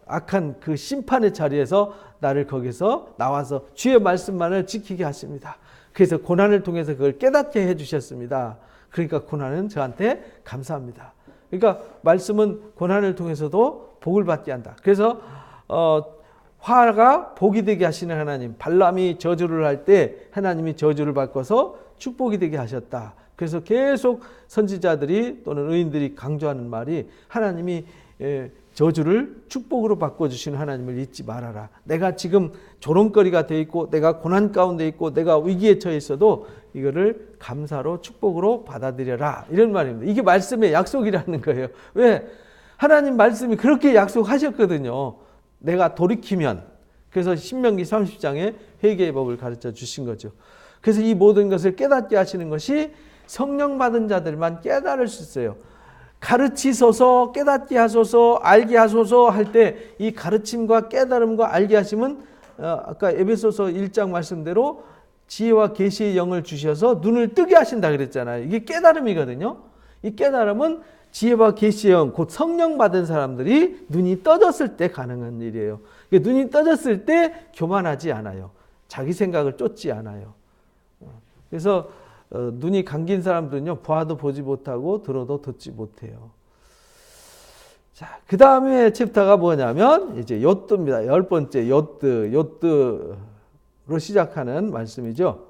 악한 그 심판의 자리에서 나를 거기서 나와서 주의 말씀만을 지키게 하십니다. 그래서 고난을 통해서 그걸 깨닫게 해주셨습니다. 그러니까 고난은 저한테 감사합니다. 그러니까 말씀은 고난을 통해서도 복을 받게 한다. 그래서 화가 복이 되게 하시는 하나님, 발람이 저주를 할 때 하나님이 저주를 바꿔서 축복이 되게 하셨다. 그래서 계속 선지자들이 또는 의인들이 강조하는 말이 하나님이 저주를 축복으로 바꿔주시는 하나님을 잊지 말아라. 내가 지금 조롱거리가 돼 있고 내가 고난 가운데 있고 내가 위기에 처해 있어도 이거를 감사로 축복으로 받아들여라. 이런 말입니다. 이게 말씀의 약속이라는 거예요. 왜? 하나님 말씀이 그렇게 약속하셨거든요. 내가 돌이키면. 그래서 신명기 30장에 회개의 법을 가르쳐 주신 거죠. 그래서 이 모든 것을 깨닫게 하시는 것이 성령 받은 자들만 깨달을 수 있어요. 가르치소서, 깨닫게 하소서, 알게 하소서 할 때 이 가르침과 깨달음과 알게 하심은 아까 에베소서 1장 말씀대로 지혜와 계시의 영을 주셔서 눈을 뜨게 하신다 그랬잖아요. 이게 깨달음이거든요. 이 깨달음은 지혜와 계시의 영, 곧 성령 받은 사람들이 눈이 떠졌을 때 가능한 일이에요. 눈이 떠졌을 때 교만하지 않아요. 자기 생각을 쫓지 않아요. 그래서 눈이 감긴 사람들은요, 봐도 보지 못하고 들어도 듣지 못해요. 자, 그 다음에 챕터가 뭐냐면 이제 요트입니다. 10번째 요트로 시작하는 말씀이죠.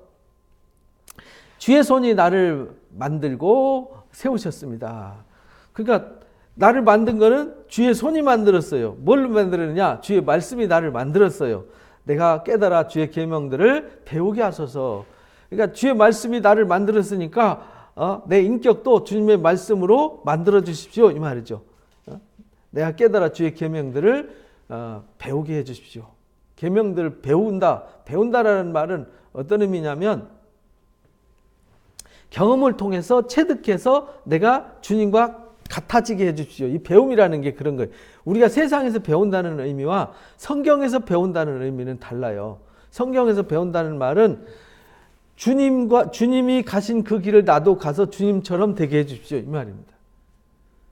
주의 손이 나를 만들고 세우셨습니다. 그러니까 나를 만든 거는 주의 손이 만들었어요. 뭘 만들었느냐? 주의 말씀이 나를 만들었어요. 내가 깨달아 주의 계명들을 배우게 하소서. 그러니까 주의 말씀이 나를 만들었으니까 내 인격도 주님의 말씀으로 만들어 주십시오. 이 말이죠. 내가 깨달아 주의 계명들을 배우게 해 주십시오. 계명들을 배운다. 배운다라는 말은 어떤 의미냐면 경험을 통해서 체득해서 내가 주님과 같아지게 해 주십시오. 이 배움이라는 게 그런 거예요. 우리가 세상에서 배운다는 의미와 성경에서 배운다는 의미는 달라요. 성경에서 배운다는 말은 주님이 가신 그 길을 나도 가서 주님처럼 되게 해 주십시오. 이 말입니다.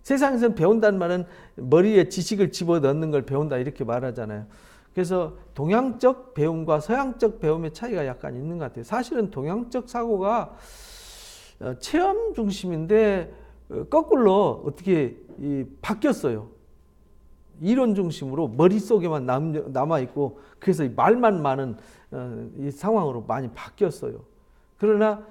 세상에서는 배운다는 말은 머리에 지식을 집어넣는 걸 배운다 이렇게 말하잖아요. 그래서 동양적 배움과 서양적 배움의 차이가 약간 있는 것 같아요. 사실은 동양적 사고가 체험 중심인데 거꾸로 어떻게 바뀌었어요. 이론 중심으로 머릿속에만 남아있고 그래서 말만 많은 이 상황으로 많이 바뀌었어요. 그러나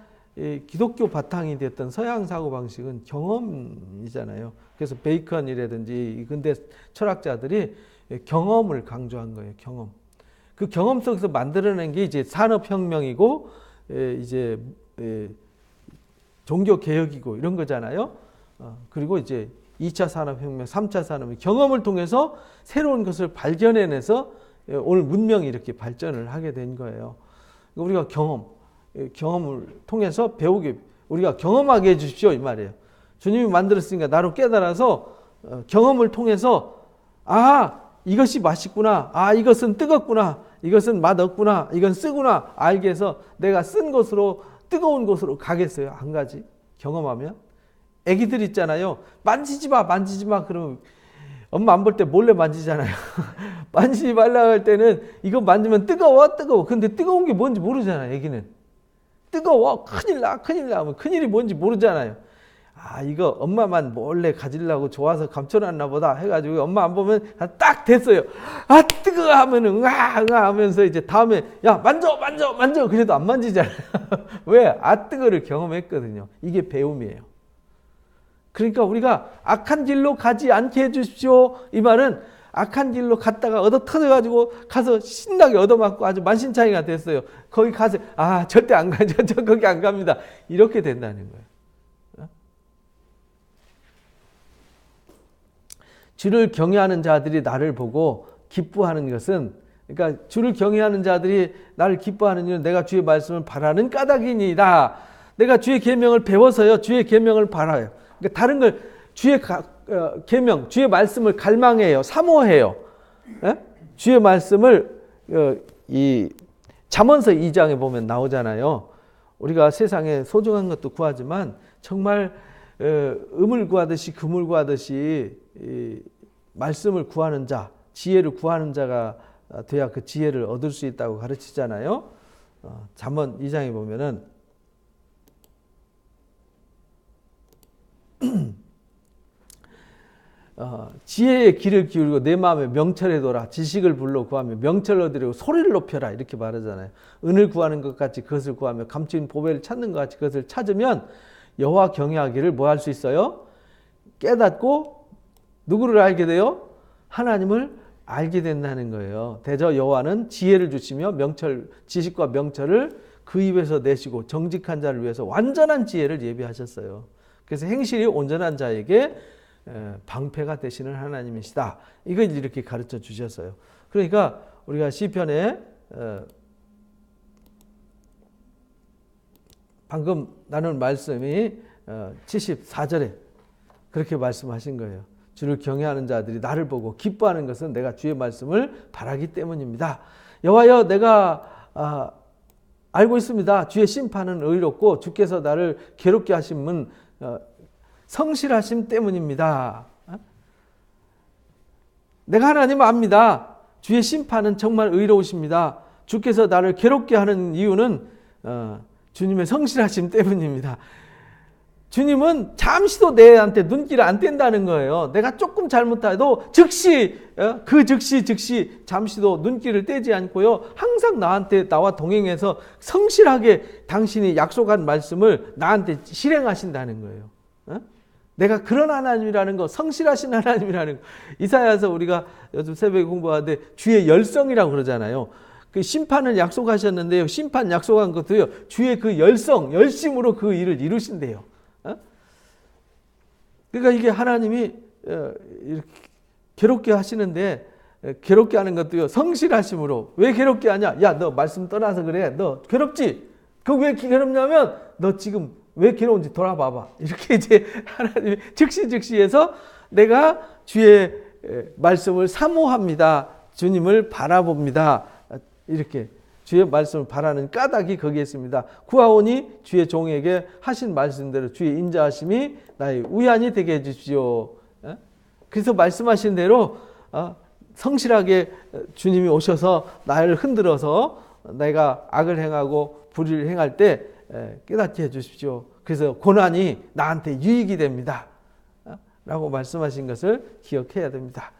기독교 바탕이 됐던 서양 사고방식은 경험이잖아요. 그래서 베이컨이라든지 근대 철학자들이 경험을 강조한 거예요. 경험. 그 경험 속에서 만들어낸 게 이제 산업혁명이고 이제 종교개혁이고 이런 거잖아요. 그리고 이제 2차 산업혁명, 3차 산업혁명 경험을 통해서 새로운 것을 발견해내서 오늘 문명이 이렇게 발전을 하게 된 거예요. 우리가 경험을 통해서 배우게 우리가 경험하게 해주십시오 이 말이에요. 주님이 만들었으니까 나로 깨달아서 경험을 통해서 이것이 맛있구나, 이것은 뜨겁구나, 이것은 맛없구나, 이건 쓰구나 알게 해서 내가 쓴 곳으로 뜨거운 곳으로 가겠어요? 안 가지. 경험하면. 애기들 있잖아요. 만지지 마 그러면 엄마 안 볼 때 몰래 만지잖아요. 만지지 말라고 할 때는 이거 만지면 뜨거워. 근데 뜨거운 게 뭔지 모르잖아요. 애기는. 뜨거워. 큰일 나. 하면 큰일이 뭔지 모르잖아요. 이거 엄마만 몰래 가지려고 좋아서 감춰놨나 보다 해가지고 엄마 안 보면 딱 됐어요. 뜨거워 하면은 응아 하면서 이제 다음에 야 만져 그래도 안 만지잖아요. 왜? 뜨거를 경험했거든요. 이게 배움이에요. 그러니까 우리가 악한 길로 가지 않게 해주십시오. 이 말은 악한 길로 갔다가 얻어 터져가지고 가서 신나게 얻어맞고 아주 만신창이가 됐어요. 거기 가서 절대 안 가죠. 저 거기 안 갑니다. 이렇게 된다는 거예요. 주를 경외하는 자들이 나를 보고 기뻐하는 것은 그러니까 주를 경외하는 자들이 나를 기뻐하는 이유는 내가 주의 말씀을 바라는 까닭이니이다. 내가 주의 계명을 배워서요. 주의 계명을 바라요. 그러니까 다른 걸 주의 계명, 주의 말씀을 갈망해요. 사모해요. 주의 말씀을 이 잠언서 2장에 보면 나오잖아요. 우리가 세상에 소중한 것도 구하지만 정말 음을 구하듯이 금을 구하듯이 이 말씀을 구하는 자, 지혜를 구하는 자가 돼야 그 지혜를 얻을 수 있다고 가르치잖아요. 잠언 2장에 보면은 지혜의 귀를 기울이고 내 마음에 명철해둬라. 지식을 불러 구하며 명철을 얻으려고 소리를 높여라. 이렇게 말하잖아요. 은을 구하는 것 같이 그것을 구하며 감추인 보배를 찾는 것 같이 그것을 찾으면 여호와 경외하기를 뭐 할 수 있어요? 깨닫고 누구를 알게 돼요? 하나님을 알게 된다는 거예요. 대저 여호와는 지혜를 주시며 지식과 명철을 그 입에서 내시고 정직한 자를 위해서 완전한 지혜를 예비하셨어요. 그래서 행실이 온전한 자에게 방패가 되시는 하나님이시다. 이걸 이렇게 가르쳐 주셨어요. 그러니까 우리가 시편에 방금 나눈 말씀이 74절에 그렇게 말씀하신 거예요. 주를 경외하는 자들이 나를 보고 기뻐하는 것은 내가 주의 말씀을 바라기 때문입니다. 여호와여 내가 알고 있습니다. 주의 심판은 의롭고 주께서 나를 괴롭게 하심은 성실하심 때문입니다. 내가 하나님 압니다. 주의 심판은 정말 의로우십니다. 주께서 나를 괴롭게 하는 이유는 주님의 성실하심 때문입니다. 주님은 잠시도 내한테 눈길을 안 뗀다는 거예요. 내가 조금 잘못해도 즉시 잠시도 눈길을 떼지 않고요. 항상 나와 동행해서 성실하게 당신이 약속한 말씀을 나한테 실행하신다는 거예요. 내가 그런 하나님이라는 거, 성실하신 하나님이라는 거. 이사야서 우리가 요즘 새벽에 공부하는데 주의 열성이라고 그러잖아요. 그 심판을 약속하셨는데요. 심판 약속한 것도요. 주의 그 열심으로 그 일을 이루신대요. 그러니까 이게 하나님이 이렇게 괴롭게 하시는데 괴롭게 하는 것도요. 성실하심으로. 왜 괴롭게 하냐? 야, 너 말씀 떠나서 그래. 너 괴롭지? 그 왜 괴롭냐면 너 지금 왜 괴로운지 돌아봐봐. 이렇게 이제 하나님이 즉시해서 내가 주의 말씀을 사모합니다. 주님을 바라봅니다. 이렇게 주의 말씀을 바라는 까닭이 거기에 있습니다. 구하오니 주의 종에게 하신 말씀대로 주의 인자하심이 나의 우연이 되게 해주십시오. 그래서 말씀하신 대로 성실하게 주님이 오셔서 나를 흔들어서 내가 악을 행하고 불의를 행할 때 깨닫게 해주십시오. 그래서 고난이 나한테 유익이 됩니다. 라고 말씀하신 것을 기억해야 됩니다.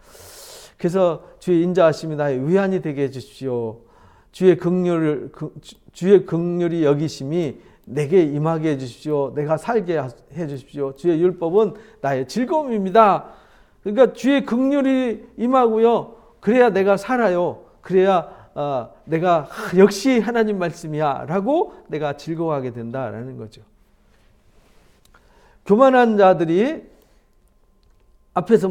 그래서 주의 인자하심이 나의 위안이 되게 해주십시오. 주의 긍휼이 여기심이 내게 임하게 해주십시오. 내가 살게 해주십시오. 주의 율법은 나의 즐거움입니다. 그러니까 주의 긍휼이 임하고요. 그래야 내가 살아요. 그래야 내가 역시 하나님 말씀이야 라고 내가 즐거워하게 된다라는 거죠. 교만한 자들이 앞에서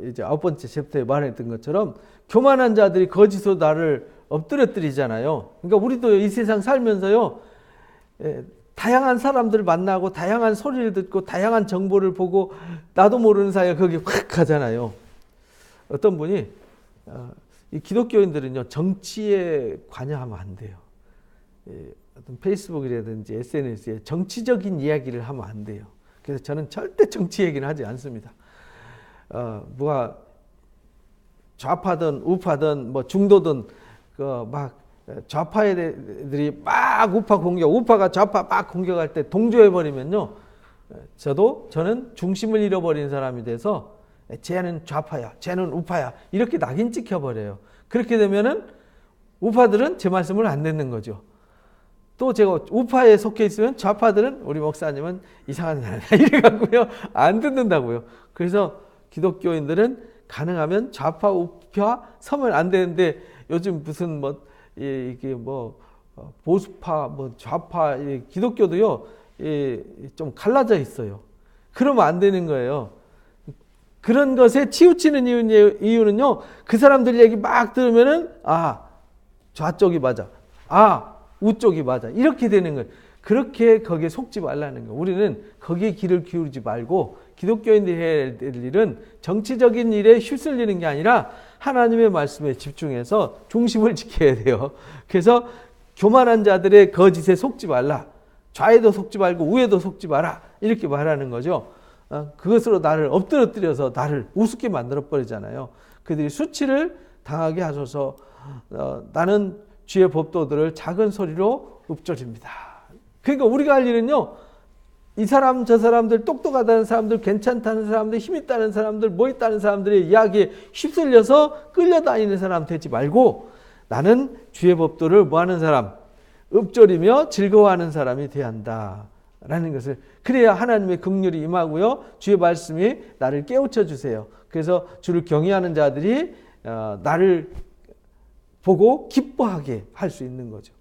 이제 9번째 챕터에 말했던 것처럼 교만한 자들이 거짓으로 나를 엎드려뜨리잖아요. 그러니까 우리도 이 세상 살면서요, 다양한 사람들을 만나고 다양한 소리를 듣고 다양한 정보를 보고 나도 모르는 사이에 거기 확 가잖아요. 어떤 분이 이 기독교인들은요, 정치에 관여하면 안 돼요. 어떤 페이스북이라든지 SNS에 정치적인 이야기를 하면 안 돼요. 그래서 저는 절대 정치 얘기는 하지 않습니다. 뭐가 좌파든 우파든 뭐 중도든 막 좌파 애들이 막 우파 공격, 우파가 좌파 막 공격할 때 동조해 버리면요, 저는 중심을 잃어버린 사람이 돼서 쟤는 좌파야, 쟤는 우파야 이렇게 낙인 찍혀버려요. 그렇게 되면은 우파들은 제 말씀을 안 듣는 거죠. 또 제가 우파에 속해 있으면 좌파들은 우리 목사님은 이상한 사람이야 이래갖고요 안 듣는다고요. 그래서 기독교인들은 가능하면 좌파 우파 서면 안 되는데 요즘 무슨 이게 보수파 좌파 기독교도요 좀 갈라져 있어요. 그러면 안 되는 거예요. 그런 것에 치우치는 이유는요, 그 사람들 얘기 막 들으면은 좌쪽이 맞아, 우쪽이 맞아 이렇게 되는 거예요. 그렇게 거기에 속지 말라는 거예요. 우리는 거기에 귀를 기울이지 말고 기독교인들이 해야 될 일은 정치적인 일에 휩쓸리는 게 아니라 하나님의 말씀에 집중해서 중심을 지켜야 돼요. 그래서 교만한 자들의 거짓에 속지 말라. 좌에도 속지 말고 우에도 속지 마라. 이렇게 말하는 거죠. 그것으로 나를 엎드려뜨려서 나를 우습게 만들어버리잖아요. 그들이 수치를 당하게 하소서. 나는 주의 법도들을 작은 소리로 읊조립니다. 그러니까 우리가 할 일은요, 이 사람 저 사람들, 똑똑하다는 사람들, 괜찮다는 사람들, 힘 있다는 사람들, 뭐 있다는 사람들의 이야기에 휩쓸려서 끌려다니는 사람 되지 말고 나는 주의 법도를 뭐하는 사람, 읊조리며 즐거워하는 사람이 되어야 한다라는 것을, 그래야 하나님의 긍휼이 임하고요, 주의 말씀이 나를 깨우쳐 주세요. 그래서 주를 경외하는 자들이 나를 보고 기뻐하게 할 수 있는 거죠.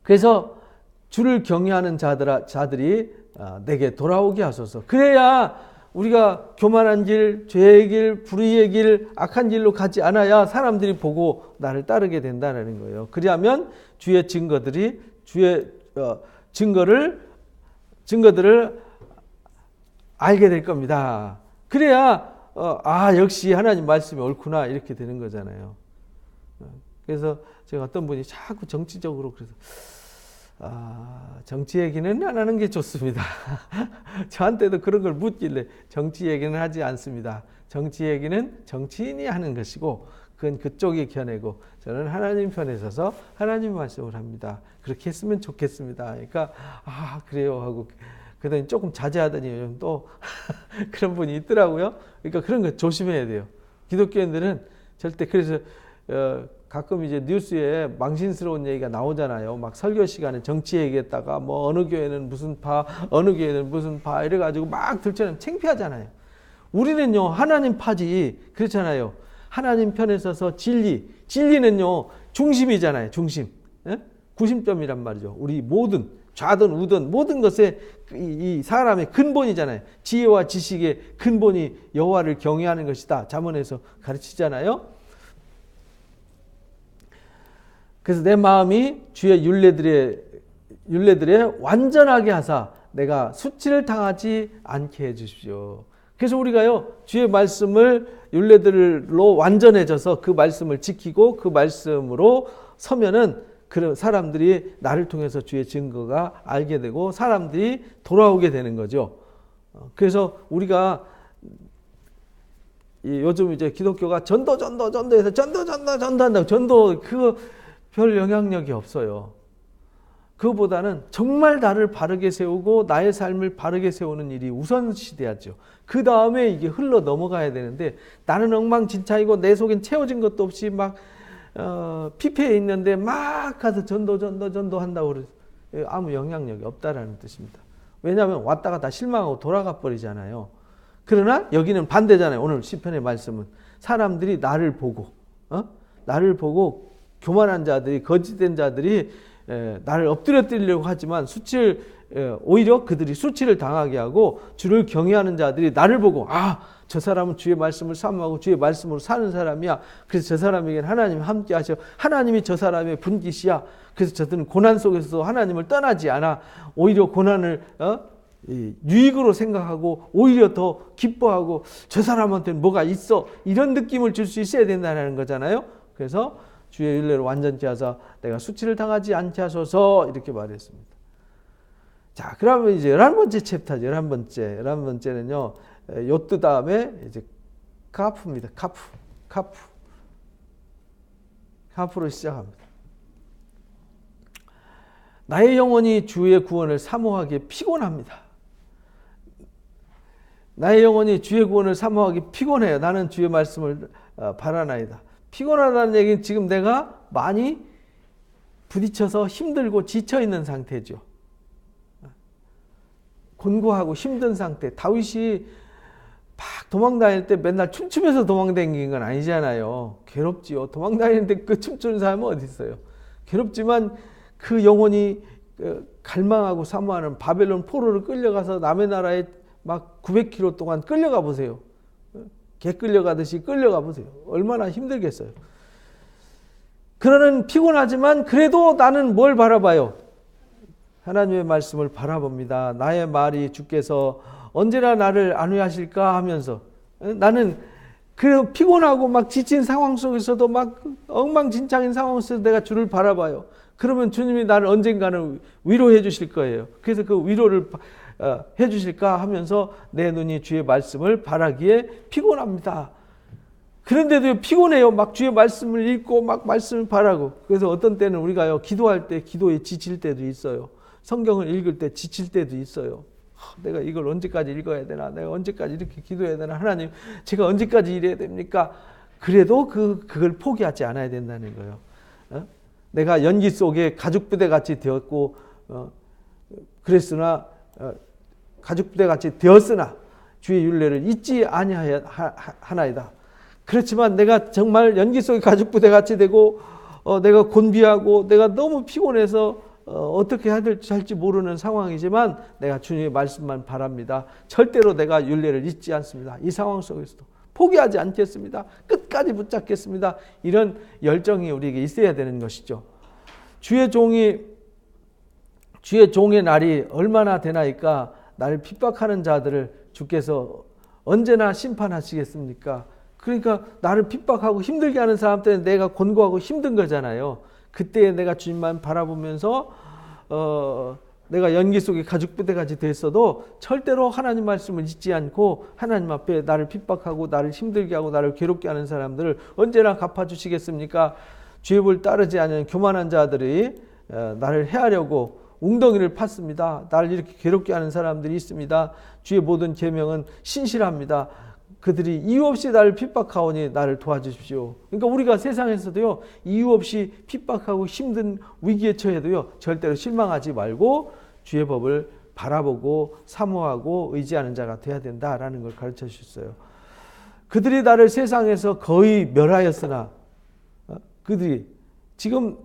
그래서 주를 경외하는 자들이 내게 돌아오게 하소서. 그래야 우리가 교만한 길, 죄의 길, 불의의 길, 악한 길로 가지 않아야 사람들이 보고 나를 따르게 된다는 거예요. 그리하면 주의 증거들을 알게 될 겁니다. 그래야 역시 하나님 말씀이 옳구나 이렇게 되는 거잖아요. 그래서 제가 어떤 분이 자꾸 정치적으로 그래서 정치 얘기는 안 하는 게 좋습니다. 저한테도 그런 걸 묻길래 정치 얘기는 하지 않습니다. 정치 얘기는 정치인이 하는 것이고 그건 그쪽의 견해고 저는 하나님 편에 서서 하나님 말씀을 합니다. 그렇게 했으면 좋겠습니다. 그러니까 그래요 하고 그러더니 조금 자제하더니 요즘 또 그런 분이 있더라고요. 그러니까 그런 거 조심해야 돼요. 기독교인들은 절대, 그래서 가끔 이제 뉴스에 망신스러운 얘기가 나오잖아요. 막 설교 시간에 정치 얘기했다가 뭐 어느 교회는 무슨 파, 어느 교회는 무슨 파 이래가지고 막 들춰내면 창피하잖아요. 우리는요 하나님 파지, 그렇잖아요. 하나님 편에 서서 진리는요 중심이잖아요. 중심, 구심점이란 말이죠. 우리 모든 좌든 우든 모든 것에 이 사람의 근본이잖아요. 지혜와 지식의 근본이 여호와를 경외하는 것이다. 잠언에서 가르치잖아요. 그래서 내 마음이 주의 율례들에 완전하게 하사 내가 수치를 당하지 않게 해주십시오. 그래서 우리가요 주의 말씀을 율례들로 완전해져서 그 말씀을 지키고 그 말씀으로 서면은 그 사람들이 나를 통해서 주의 증거가 알게 되고 사람들이 돌아오게 되는 거죠. 그래서 우리가 요즘 이제 기독교가 전도해서 전도한다고 전도 그거 별 영향력이 없어요. 그거보다는 정말 나를 바르게 세우고 나의 삶을 바르게 세우는 일이 우선시돼야죠. 그 다음에 이게 흘러 넘어가야 되는데 나는 엉망진창이고 내 속엔 채워진 것도 없이 막 피폐해 있는데 막 가서 전도 한다고 그래서 아무 영향력이 없다라는 뜻입니다. 왜냐하면 왔다가 다 실망하고 돌아가 버리잖아요. 그러나 여기는 반대잖아요. 오늘 시편의 말씀은 사람들이 나를 보고 교만한 자들이 거짓된 자들이 나를 엎드려뜨리려고 하지만 오히려 그들이 수치를 당하게 하고 주를 경외하는 자들이 나를 보고 저 사람은 주의 말씀을 사모하고 주의 말씀으로 사는 사람이야. 그래서 저 사람에게는 하나님이 함께 하셔. 하나님이 저 사람의 분깃이야. 그래서 저들은 고난 속에서도 하나님을 떠나지 않아. 오히려 고난을 유익으로 생각하고 오히려 더 기뻐하고 저 사람한테는 뭐가 있어. 이런 느낌을 줄 수 있어야 된다는 거잖아요. 그래서 주의 윤례를 완전케 하사 내가 수치를 당하지 않게 하소서 이렇게 말했습니다. 자, 그러면 이제 11번째 챕터죠. 11번째는요. 요트 다음에 이제 카프입니다. 카프로 시작합니다. 나의 영혼이 주의 구원을 사모하기에 피곤합니다. 나의 영혼이 주의 구원을 사모하기 피곤해요. 나는 주의 말씀을 바라나이다. 피곤하다는 얘기는 지금 내가 많이 부딪혀서 힘들고 지쳐있는 상태죠. 곤고하고 힘든 상태. 다윗이 막 도망다닐 때 맨날 춤추면서 도망다닌 건 아니잖아요. 괴롭지요. 도망다니는데 그 춤추는 사람은 어디 있어요. 괴롭지만 그 영혼이 갈망하고 사모하는 바벨론 포로를 끌려가서 남의 나라에 막 900km 동안 끌려가 보세요. 개 끌려가듯이 끌려가 보세요. 얼마나 힘들겠어요. 그러는 피곤하지만 그래도 나는 뭘 바라봐요? 하나님의 말씀을 바라봅니다. 나의 말이 주께서 언제나 나를 안위하실까 하면서 나는 그 피곤하고 막 지친 상황 속에서도 막 엉망진창인 상황 속에서 내가 주를 바라봐요. 그러면 주님이 나를 언젠가는 위로해 주실 거예요. 그래서 그 위로를 해 주실까 하면서 내 눈이 주의 말씀을 바라기에 피곤합니다. 그런데도 피곤해요. 막 주의 말씀을 읽고 막 말씀을 바라고. 그래서 어떤 때는 우리가요, 기도할 때 기도에 지칠 때도 있어요. 성경을 읽을 때 지칠 때도 있어요. 내가 이걸 언제까지 읽어야 되나? 내가 언제까지 이렇게 기도해야 되나? 하나님, 제가 언제까지 이래야 됩니까? 그래도 그걸 포기하지 않아야 된다는 거예요. 내가 연기 속에 가죽부대 같이 되었고, 그랬으나, 가죽부대 같이 되었으나, 주의 율례를 잊지 아니하나이다. 그렇지만 내가 정말 연기 속에 가죽부대 같이 되고, 내가 곤비하고, 내가 너무 피곤해서, 어떻게 할지 모르는 상황이지만 내가 주님의 말씀만 바랍니다. 절대로 내가 율례를 잊지 않습니다. 이 상황 속에서도 포기하지 않겠습니다. 끝까지 붙잡겠습니다. 이런 열정이 우리에게 있어야 되는 것이죠. 주의 종의 날이 얼마나 되나이까? 나를 핍박하는 자들을 주께서 언제나 심판하시겠습니까? 그러니까 나를 핍박하고 힘들게 하는 사람 때문에 내가 곤고하고 힘든 거잖아요. 그때 내가 주님만 바라보면서 내가 연기 속에 가죽부대같이 됐어도 절대로 하나님 말씀을 잊지 않고 하나님 앞에 나를 핍박하고 나를 힘들게 하고 나를 괴롭게 하는 사람들을 언제나 갚아주시겠습니까? 주의 법을 따르지 않는 교만한 자들이 나를 해하려고 웅덩이를 팠습니다. 나를 이렇게 괴롭게 하는 사람들이 있습니다. 주의 모든 계명은 신실합니다. 그들이 이유 없이 나를 핍박하오니 나를 도와주십시오. 그러니까 우리가 세상에서도요, 이유 없이 핍박하고 힘든 위기에 처해도요, 절대로 실망하지 말고 주의 법을 바라보고 사모하고 의지하는 자가 되어야 된다라는 걸 가르쳐 주셨어요. 그들이 나를 세상에서 거의 멸하였으나 그들이 지금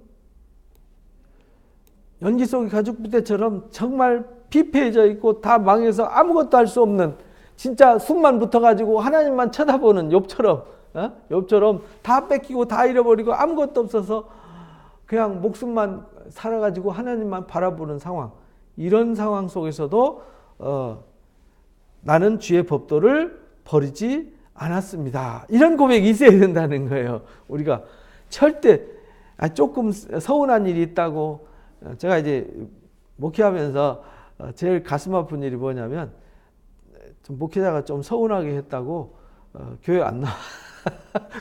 연기 속의 가죽부대처럼 정말 피폐해져 있고 다 망해서 아무것도 할 수 없는, 진짜 숨만 붙어가지고 하나님만 쳐다보는 욥처럼 다 뺏기고 다 잃어버리고 아무것도 없어서 그냥 목숨만 살아가지고 하나님만 바라보는 상황, 이런 상황 속에서도 나는 주의 법도를 버리지 않았습니다. 이런 고백이 있어야 된다는 거예요. 우리가 절대 조금 서운한 일이 있다고, 제가 이제 목회하면서 제일 가슴 아픈 일이 뭐냐면, 좀 목회자가 좀 서운하게 했다고 교회 안 나와.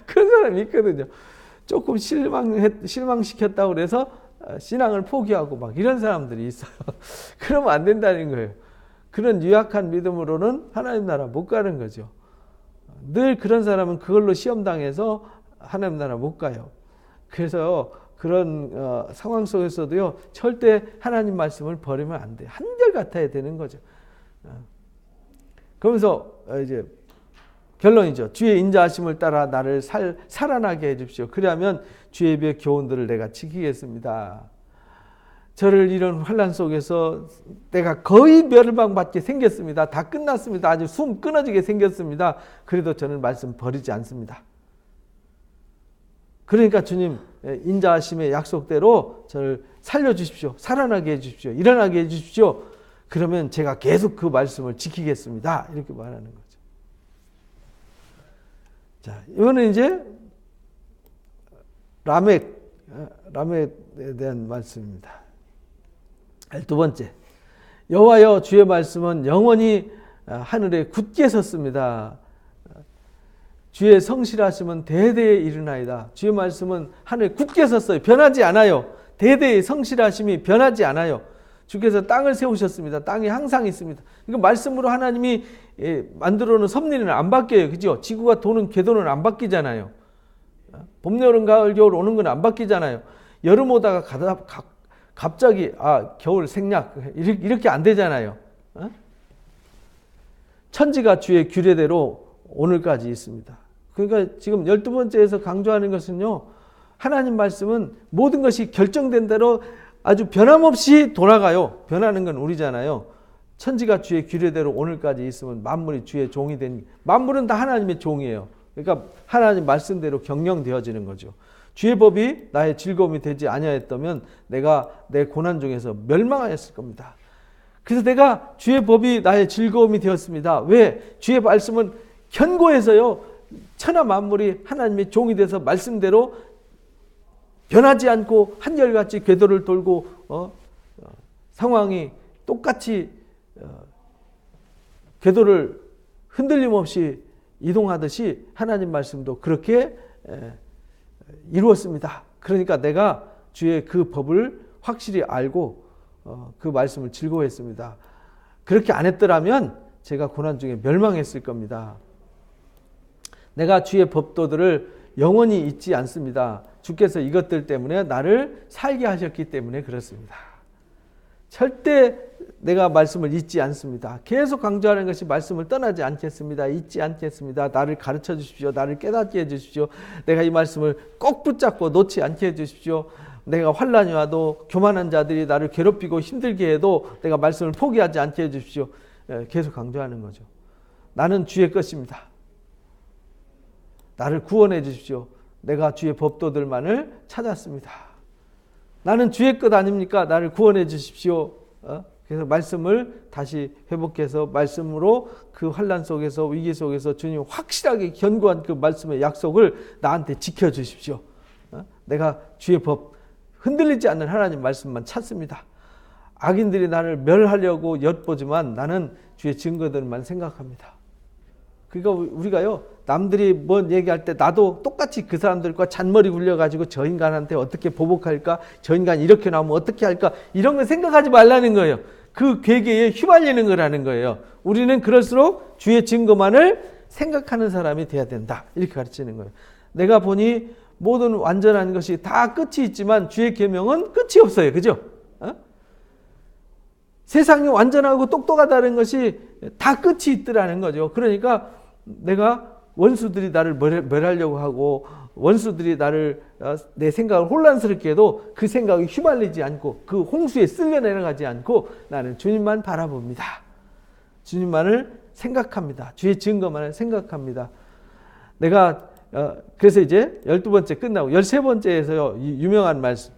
그런 사람이 있거든요. 조금 실망시켰다고 그래서 신앙을 포기하고 막 이런 사람들이 있어요. 그러면 안 된다는 거예요. 그런 유약한 믿음으로는 하나님 나라 못 가는 거죠. 늘 그런 사람은 그걸로 시험당해서 하나님 나라 못 가요. 그래서 그런 상황 속에서도요, 절대 하나님 말씀을 버리면 안 돼요. 한결같아야 되는 거죠. 그러면서 이제 결론이죠. 주의 인자하심을 따라 나를 살아나게 해주십시오. 그러면 주의 배 교훈들을 내가 지키겠습니다. 저를 이런 환난 속에서 내가 거의 멸망받게 생겼습니다. 다 끝났습니다. 아주 숨 끊어지게 생겼습니다. 그래도 저는 말씀 버리지 않습니다. 그러니까 주님 인자하심의 약속대로 저를 살려주십시오. 살아나게 해주십시오. 일어나게 해주십시오. 그러면 제가 계속 그 말씀을 지키겠습니다. 이렇게 말하는 거죠. 자, 이거는 이제 라멕에 대한 말씀입니다. 12번째, 여호와여 주의 말씀은 영원히 하늘에 굳게 섰습니다. 주의 성실하심은 대대에 이르나이다. 주의 말씀은 하늘에 굳게 섰어요. 변하지 않아요. 대대의 성실하심이 변하지 않아요. 주께서 땅을 세우셨습니다. 땅이 항상 있습니다. 이거 말씀으로 하나님이 만들어 놓은 섭리는 안 바뀌어요. 그죠? 지구가 도는 궤도는 안 바뀌잖아요. 봄, 여름, 가을, 겨울 오는 건 안 바뀌잖아요. 여름 오다가 갑자기 겨울 생략 이렇게 안 되잖아요. 천지가 주의 규례대로 오늘까지 있습니다. 그러니까 지금 12번째에서 강조하는 것은요, 하나님 말씀은 모든 것이 결정된 대로 아주 변함없이 돌아가요. 변하는 건 우리잖아요. 천지가 주의 규례대로 오늘까지 있으면 만물이 주의 종이 된, 만물은 다 하나님의 종이에요. 그러니까 하나님 말씀대로 경영되어지는 거죠. 주의 법이 나의 즐거움이 되지 아니하였다면 내가 내 고난 중에서 멸망하였을 겁니다. 그래서 내가 주의 법이 나의 즐거움이 되었습니다. 왜? 주의 말씀은 견고해서요, 천하 만물이 하나님의 종이 돼서 말씀대로 변하지 않고 한결같이 궤도를 돌고 상황이 똑같이 궤도를 흔들림 없이 이동하듯이 하나님 말씀도 그렇게 이루었습니다. 그러니까 내가 주의 그 법을 확실히 알고 그 말씀을 즐거워했습니다. 그렇게 안 했더라면 제가 고난 중에 멸망했을 겁니다. 내가 주의 법도들을 영원히 잊지 않습니다. 주께서 이것들 때문에 나를 살게 하셨기 때문에 그렇습니다. 절대 내가 말씀을 잊지 않습니다. 계속 강조하는 것이 말씀을 떠나지 않겠습니다. 잊지 않겠습니다. 나를 가르쳐 주십시오. 나를 깨닫게 해주십시오. 내가 이 말씀을 꼭 붙잡고 놓지 않게 해주십시오. 내가 환난이 와도 교만한 자들이 나를 괴롭히고 힘들게 해도 내가 말씀을 포기하지 않게 해주십시오. 계속 강조하는 거죠. 나는 주의 것입니다. 나를 구원해 주십시오. 내가 주의 법도들만을 찾았습니다. 나는 주의 것 아닙니까? 나를 구원해 주십시오. 그래서 말씀을 다시 회복해서 말씀으로 그 환난 속에서 위기 속에서 주님 확실하게 견고한 그 말씀의 약속을 나한테 지켜주십시오. 내가 주의 법 흔들리지 않는 하나님 말씀만 찾습니다. 악인들이 나를 멸하려고 엿보지만 나는 주의 증거들만 생각합니다. 그러니까 우리가요, 남들이 뭔 얘기할 때 나도 똑같이 그 사람들과 잔머리 굴려가지고 저 인간한테 어떻게 보복할까? 저 인간 이렇게 나오면 어떻게 할까? 이런 거 생각하지 말라는 거예요. 그 괴계에 휘말리는 거라는 거예요. 우리는 그럴수록 주의 증거만을 생각하는 사람이 돼야 된다. 이렇게 가르치는 거예요. 내가 보니 모든 완전한 것이 다 끝이 있지만 주의 계명은 끝이 없어요. 그죠? 세상이 완전하고 똑똑하다는 것이 다 끝이 있더라는 거죠. 그러니까 내가 원수들이 나를 멸하려고 하고 원수들이 나를 내 생각을 혼란스럽게 해도 그 생각이 휘말리지 않고 그 홍수에 쓸려 내려가지 않고 나는 주님만 바라봅니다. 주님만을 생각합니다. 주의 증거만을 생각합니다. 내가 그래서 이제 12번째 끝나고 13번째에서요, 이 유명한 말씀.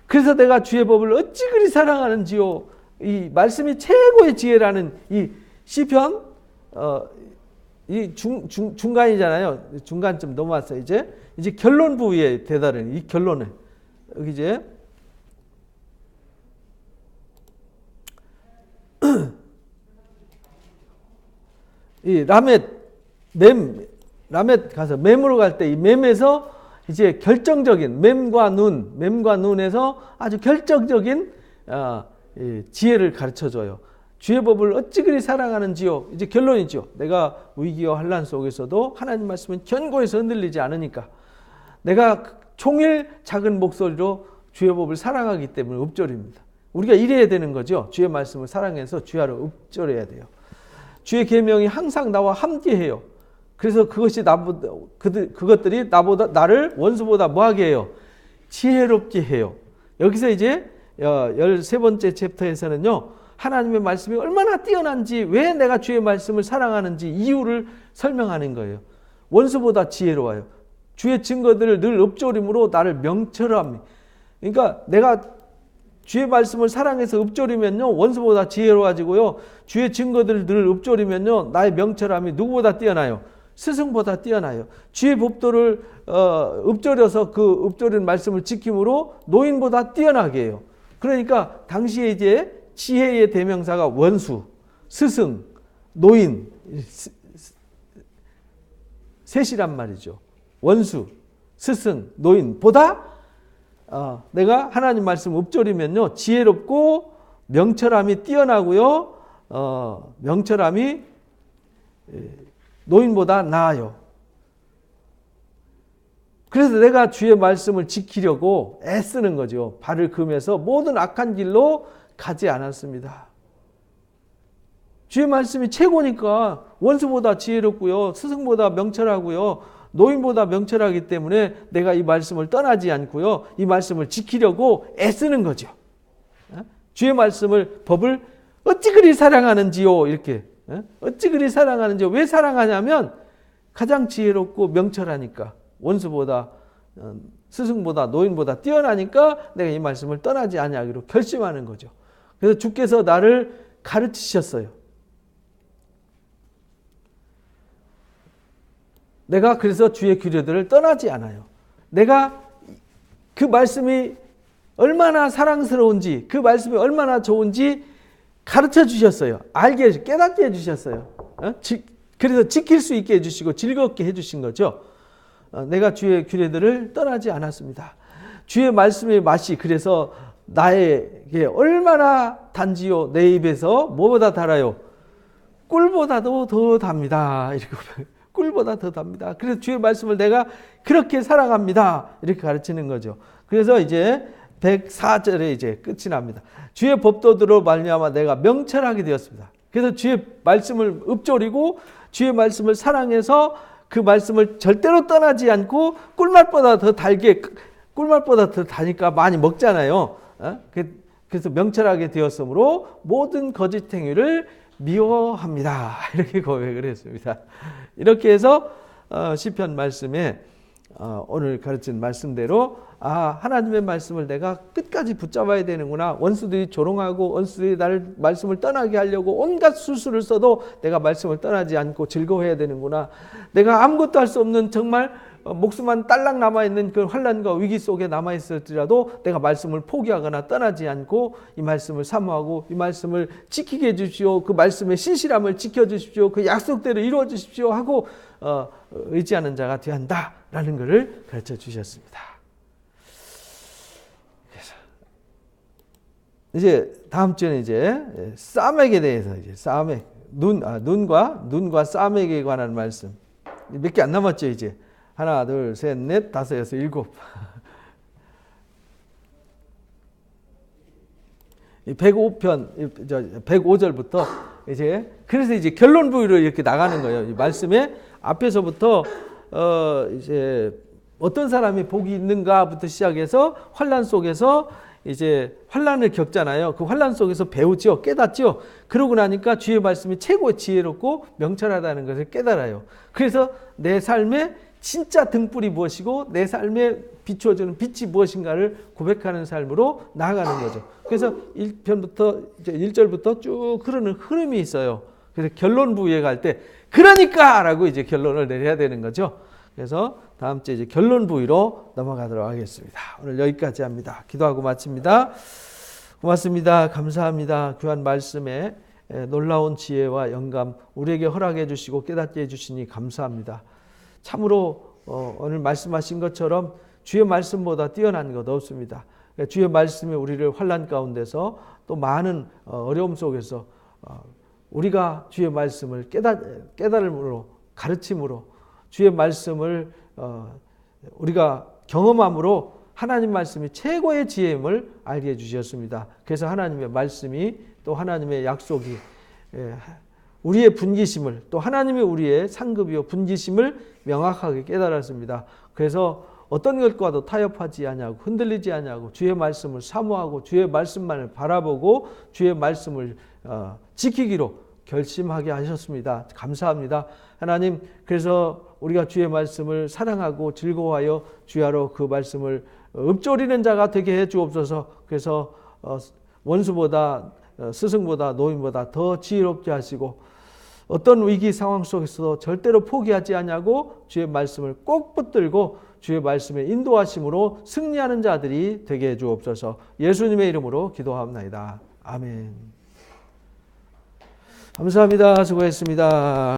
그래서 내가 주의 법을 어찌 그리 사랑하는지요. 이 말씀이 최고의 지혜라는 이 시편 이 중간이잖아요. 중간쯤 넘어왔어요. 이제 결론 부위에 대다른 이 결론을 여기 이제 이 라멧 가서 mem으로 갈 때 이 mem에서 이제 결정적인 맴과 눈에서 아주 결정적인 지혜를 가르쳐줘요. 주의 법을 어찌 그리 사랑하는지요. 이제 결론이죠. 내가 위기와 환난 속에서도 하나님 말씀은 견고해서 흔들리지 않으니까, 내가 종일 작은 목소리로 주의 법을 사랑하기 때문에 읊조립니다. 우리가 이래야 되는 거죠. 주의 말씀을 사랑해서 주야로 읊조려야 돼요. 주의 계명이 항상 나와 함께해요. 그래서 그것이 그것들이 나를 원수보다 뭐하게 해요? 지혜롭게 해요. 여기서 이제 13번째 챕터에서는요, 하나님의 말씀이 얼마나 뛰어난지, 왜 내가 주의 말씀을 사랑하는지 이유를 설명하는 거예요. 원수보다 지혜로워요. 주의 증거들을 늘 읊조림으로 나를 명철합니다. 그러니까 내가 주의 말씀을 사랑해서 읊조리면요, 원수보다 지혜로워지고요, 주의 증거들을 늘 읊조리면요, 나의 명철함이 누구보다 뛰어나요? 스승보다 뛰어나요. 주의 법도를 읊조려서 그 읊조린 말씀을 지킴으로 노인보다 뛰어나게 해요. 그러니까 당시에 이제 지혜의 대명사가 원수, 스승, 노인 셋이란 말이죠. 원수, 스승, 노인보다 내가 하나님 말씀 읊조리면요, 지혜롭고 명철함이 뛰어나고요, 명철함이 노인보다 나아요. 그래서 내가 주의 말씀을 지키려고 애쓰는 거죠. 발을 금해서 모든 악한 길로 가지 않았습니다. 주의 말씀이 최고니까 원수보다 지혜롭고요, 스승보다 명철하고요, 노인보다 명철하기 때문에 내가 이 말씀을 떠나지 않고요, 이 말씀을 지키려고 애쓰는 거죠. 주의 말씀을, 법을 어찌 그리 사랑하는지요. 이렇게 어찌 그리 사랑하는지요. 왜 사랑하냐면 가장 지혜롭고 명철하니까, 원수보다 스승보다 노인보다 뛰어나니까 내가 이 말씀을 떠나지 아니하기로 결심하는 거죠. 그래서 주께서 나를 가르치셨어요. 내가 그래서 주의 규례들을 떠나지 않아요. 내가 그 말씀이 얼마나 사랑스러운지, 그 말씀이 얼마나 좋은지 가르쳐 주셨어요. 알게, 깨닫게 해주셨어요. 그래서 지킬 수 있게 해주시고 즐겁게 해주신 거죠. 내가 주의 규례들을 떠나지 않았습니다. 주의 말씀의 맛이 그래서 나에게 얼마나 단지요. 내 입에서 뭐보다 달아요? 꿀보다도 더 답니다. 이렇게 꿀보다 더 답니다. 그래서 주의 말씀을 내가 그렇게 사랑합니다. 이렇게 가르치는 거죠. 그래서 이제 104절에 이제 끝이 납니다. 주의 법도들로 말미암아 내가 명철하게 되었습니다. 그래서 주의 말씀을 읊조리고 주의 말씀을 사랑해서 그 말씀을 절대로 떠나지 않고 꿀맛보다 더 달게, 꿀맛보다 더 다니까 많이 먹잖아요. 그래서 명철하게 되었으므로 모든 거짓 행위를 미워합니다. 이렇게 고백을 했습니다. 이렇게 해서 시편 말씀에 오늘 가르친 말씀대로 하나님의 말씀을 내가 끝까지 붙잡아야 되는구나. 원수들이 조롱하고 원수들이 나를 말씀을 떠나게 하려고 온갖 수술을 써도 내가 말씀을 떠나지 않고 즐거워해야 되는구나. 내가 아무것도 할 수 없는 정말 목숨만 딸랑 남아있는 그 환난과 위기 속에 남아있을지라도 내가 말씀을 포기하거나 떠나지 않고 이 말씀을 사모하고 이 말씀을 지키게 해주십시오. 그 말씀의 신실함을 지켜주십시오. 그 약속대로 이루어주십시오 하고 의지하는 자가 되어야 한다라는 것을 가르쳐 주셨습니다. 그래서 이제 다음 주에는 이제 싸맥에 대해서 이제 싸맥 눈과 싸맥에 관한 말씀 몇 개 안 남았죠. 이제 하나, 둘, 셋, 넷, 다섯, 여섯, 일곱. 105편, 105절부터 이제 그래서 이제 결론 부위로 이렇게 나가는 거예요. 이 말씀에 앞에서부터 이제 어떤 사람이 복이 있는가부터 시작해서 환난 속에서 이제 환난을 겪잖아요. 그 환난 속에서 배우죠, 깨닫죠. 그러고 나니까 주의 말씀이 최고 지혜롭고 명철하다는 것을 깨달아요. 그래서 내 삶에 진짜 등불이 무엇이고 내 삶에 비추어주는 빛이 무엇인가를 고백하는 삶으로 나아가는 거죠. 그래서 1편부터 이제 1절부터 쭉 흐르는 흐름이 있어요. 그래서 결론 부위에 갈 때 그러니까라고 이제 결론을 내려야 되는 거죠. 그래서 다음 주에 이제 결론 부위로 넘어가도록 하겠습니다. 오늘 여기까지 합니다. 기도하고 마칩니다. 고맙습니다. 감사합니다. 귀한 말씀에 놀라운 지혜와 영감 우리에게 허락해 주시고 깨닫게 해 주시니 감사합니다. 참으로 오늘 말씀하신 것처럼 주의 말씀보다 뛰어난 것 없습니다. 주의 말씀이 우리를 환난 가운데서 또 많은 어려움 속에서 우리가 주의 말씀을 깨달음으로 가르침으로 주의 말씀을 우리가 경험함으로 하나님 말씀이 최고의 지혜임을 알게 해주셨습니다. 그래서 하나님의 말씀이 또 하나님의 약속이 우리의 분기심을 또 하나님이 우리의 상급이요 분기심을 명확하게 깨달았습니다. 그래서 어떤 것과도 타협하지 아니하고 흔들리지 아니하고 주의 말씀을 사모하고 주의 말씀만을 바라보고 주의 말씀을 지키기로 결심하게 하셨습니다. 감사합니다. 하나님, 그래서 우리가 주의 말씀을 사랑하고 즐거워하여 주야로 그 말씀을 읊조리는 자가 되게 해 주옵소서. 그래서 원수보다 스승보다 노인보다 더 지혜롭게 하시고 어떤 위기 상황 속에서도 절대로 포기하지 아니하고 주의 말씀을 꼭 붙들고 주의 말씀의 인도하심으로 승리하는 자들이 되게 해 주옵소서. 예수님의 이름으로 기도합나이다. 아멘. 감사합니다. 수고했습니다.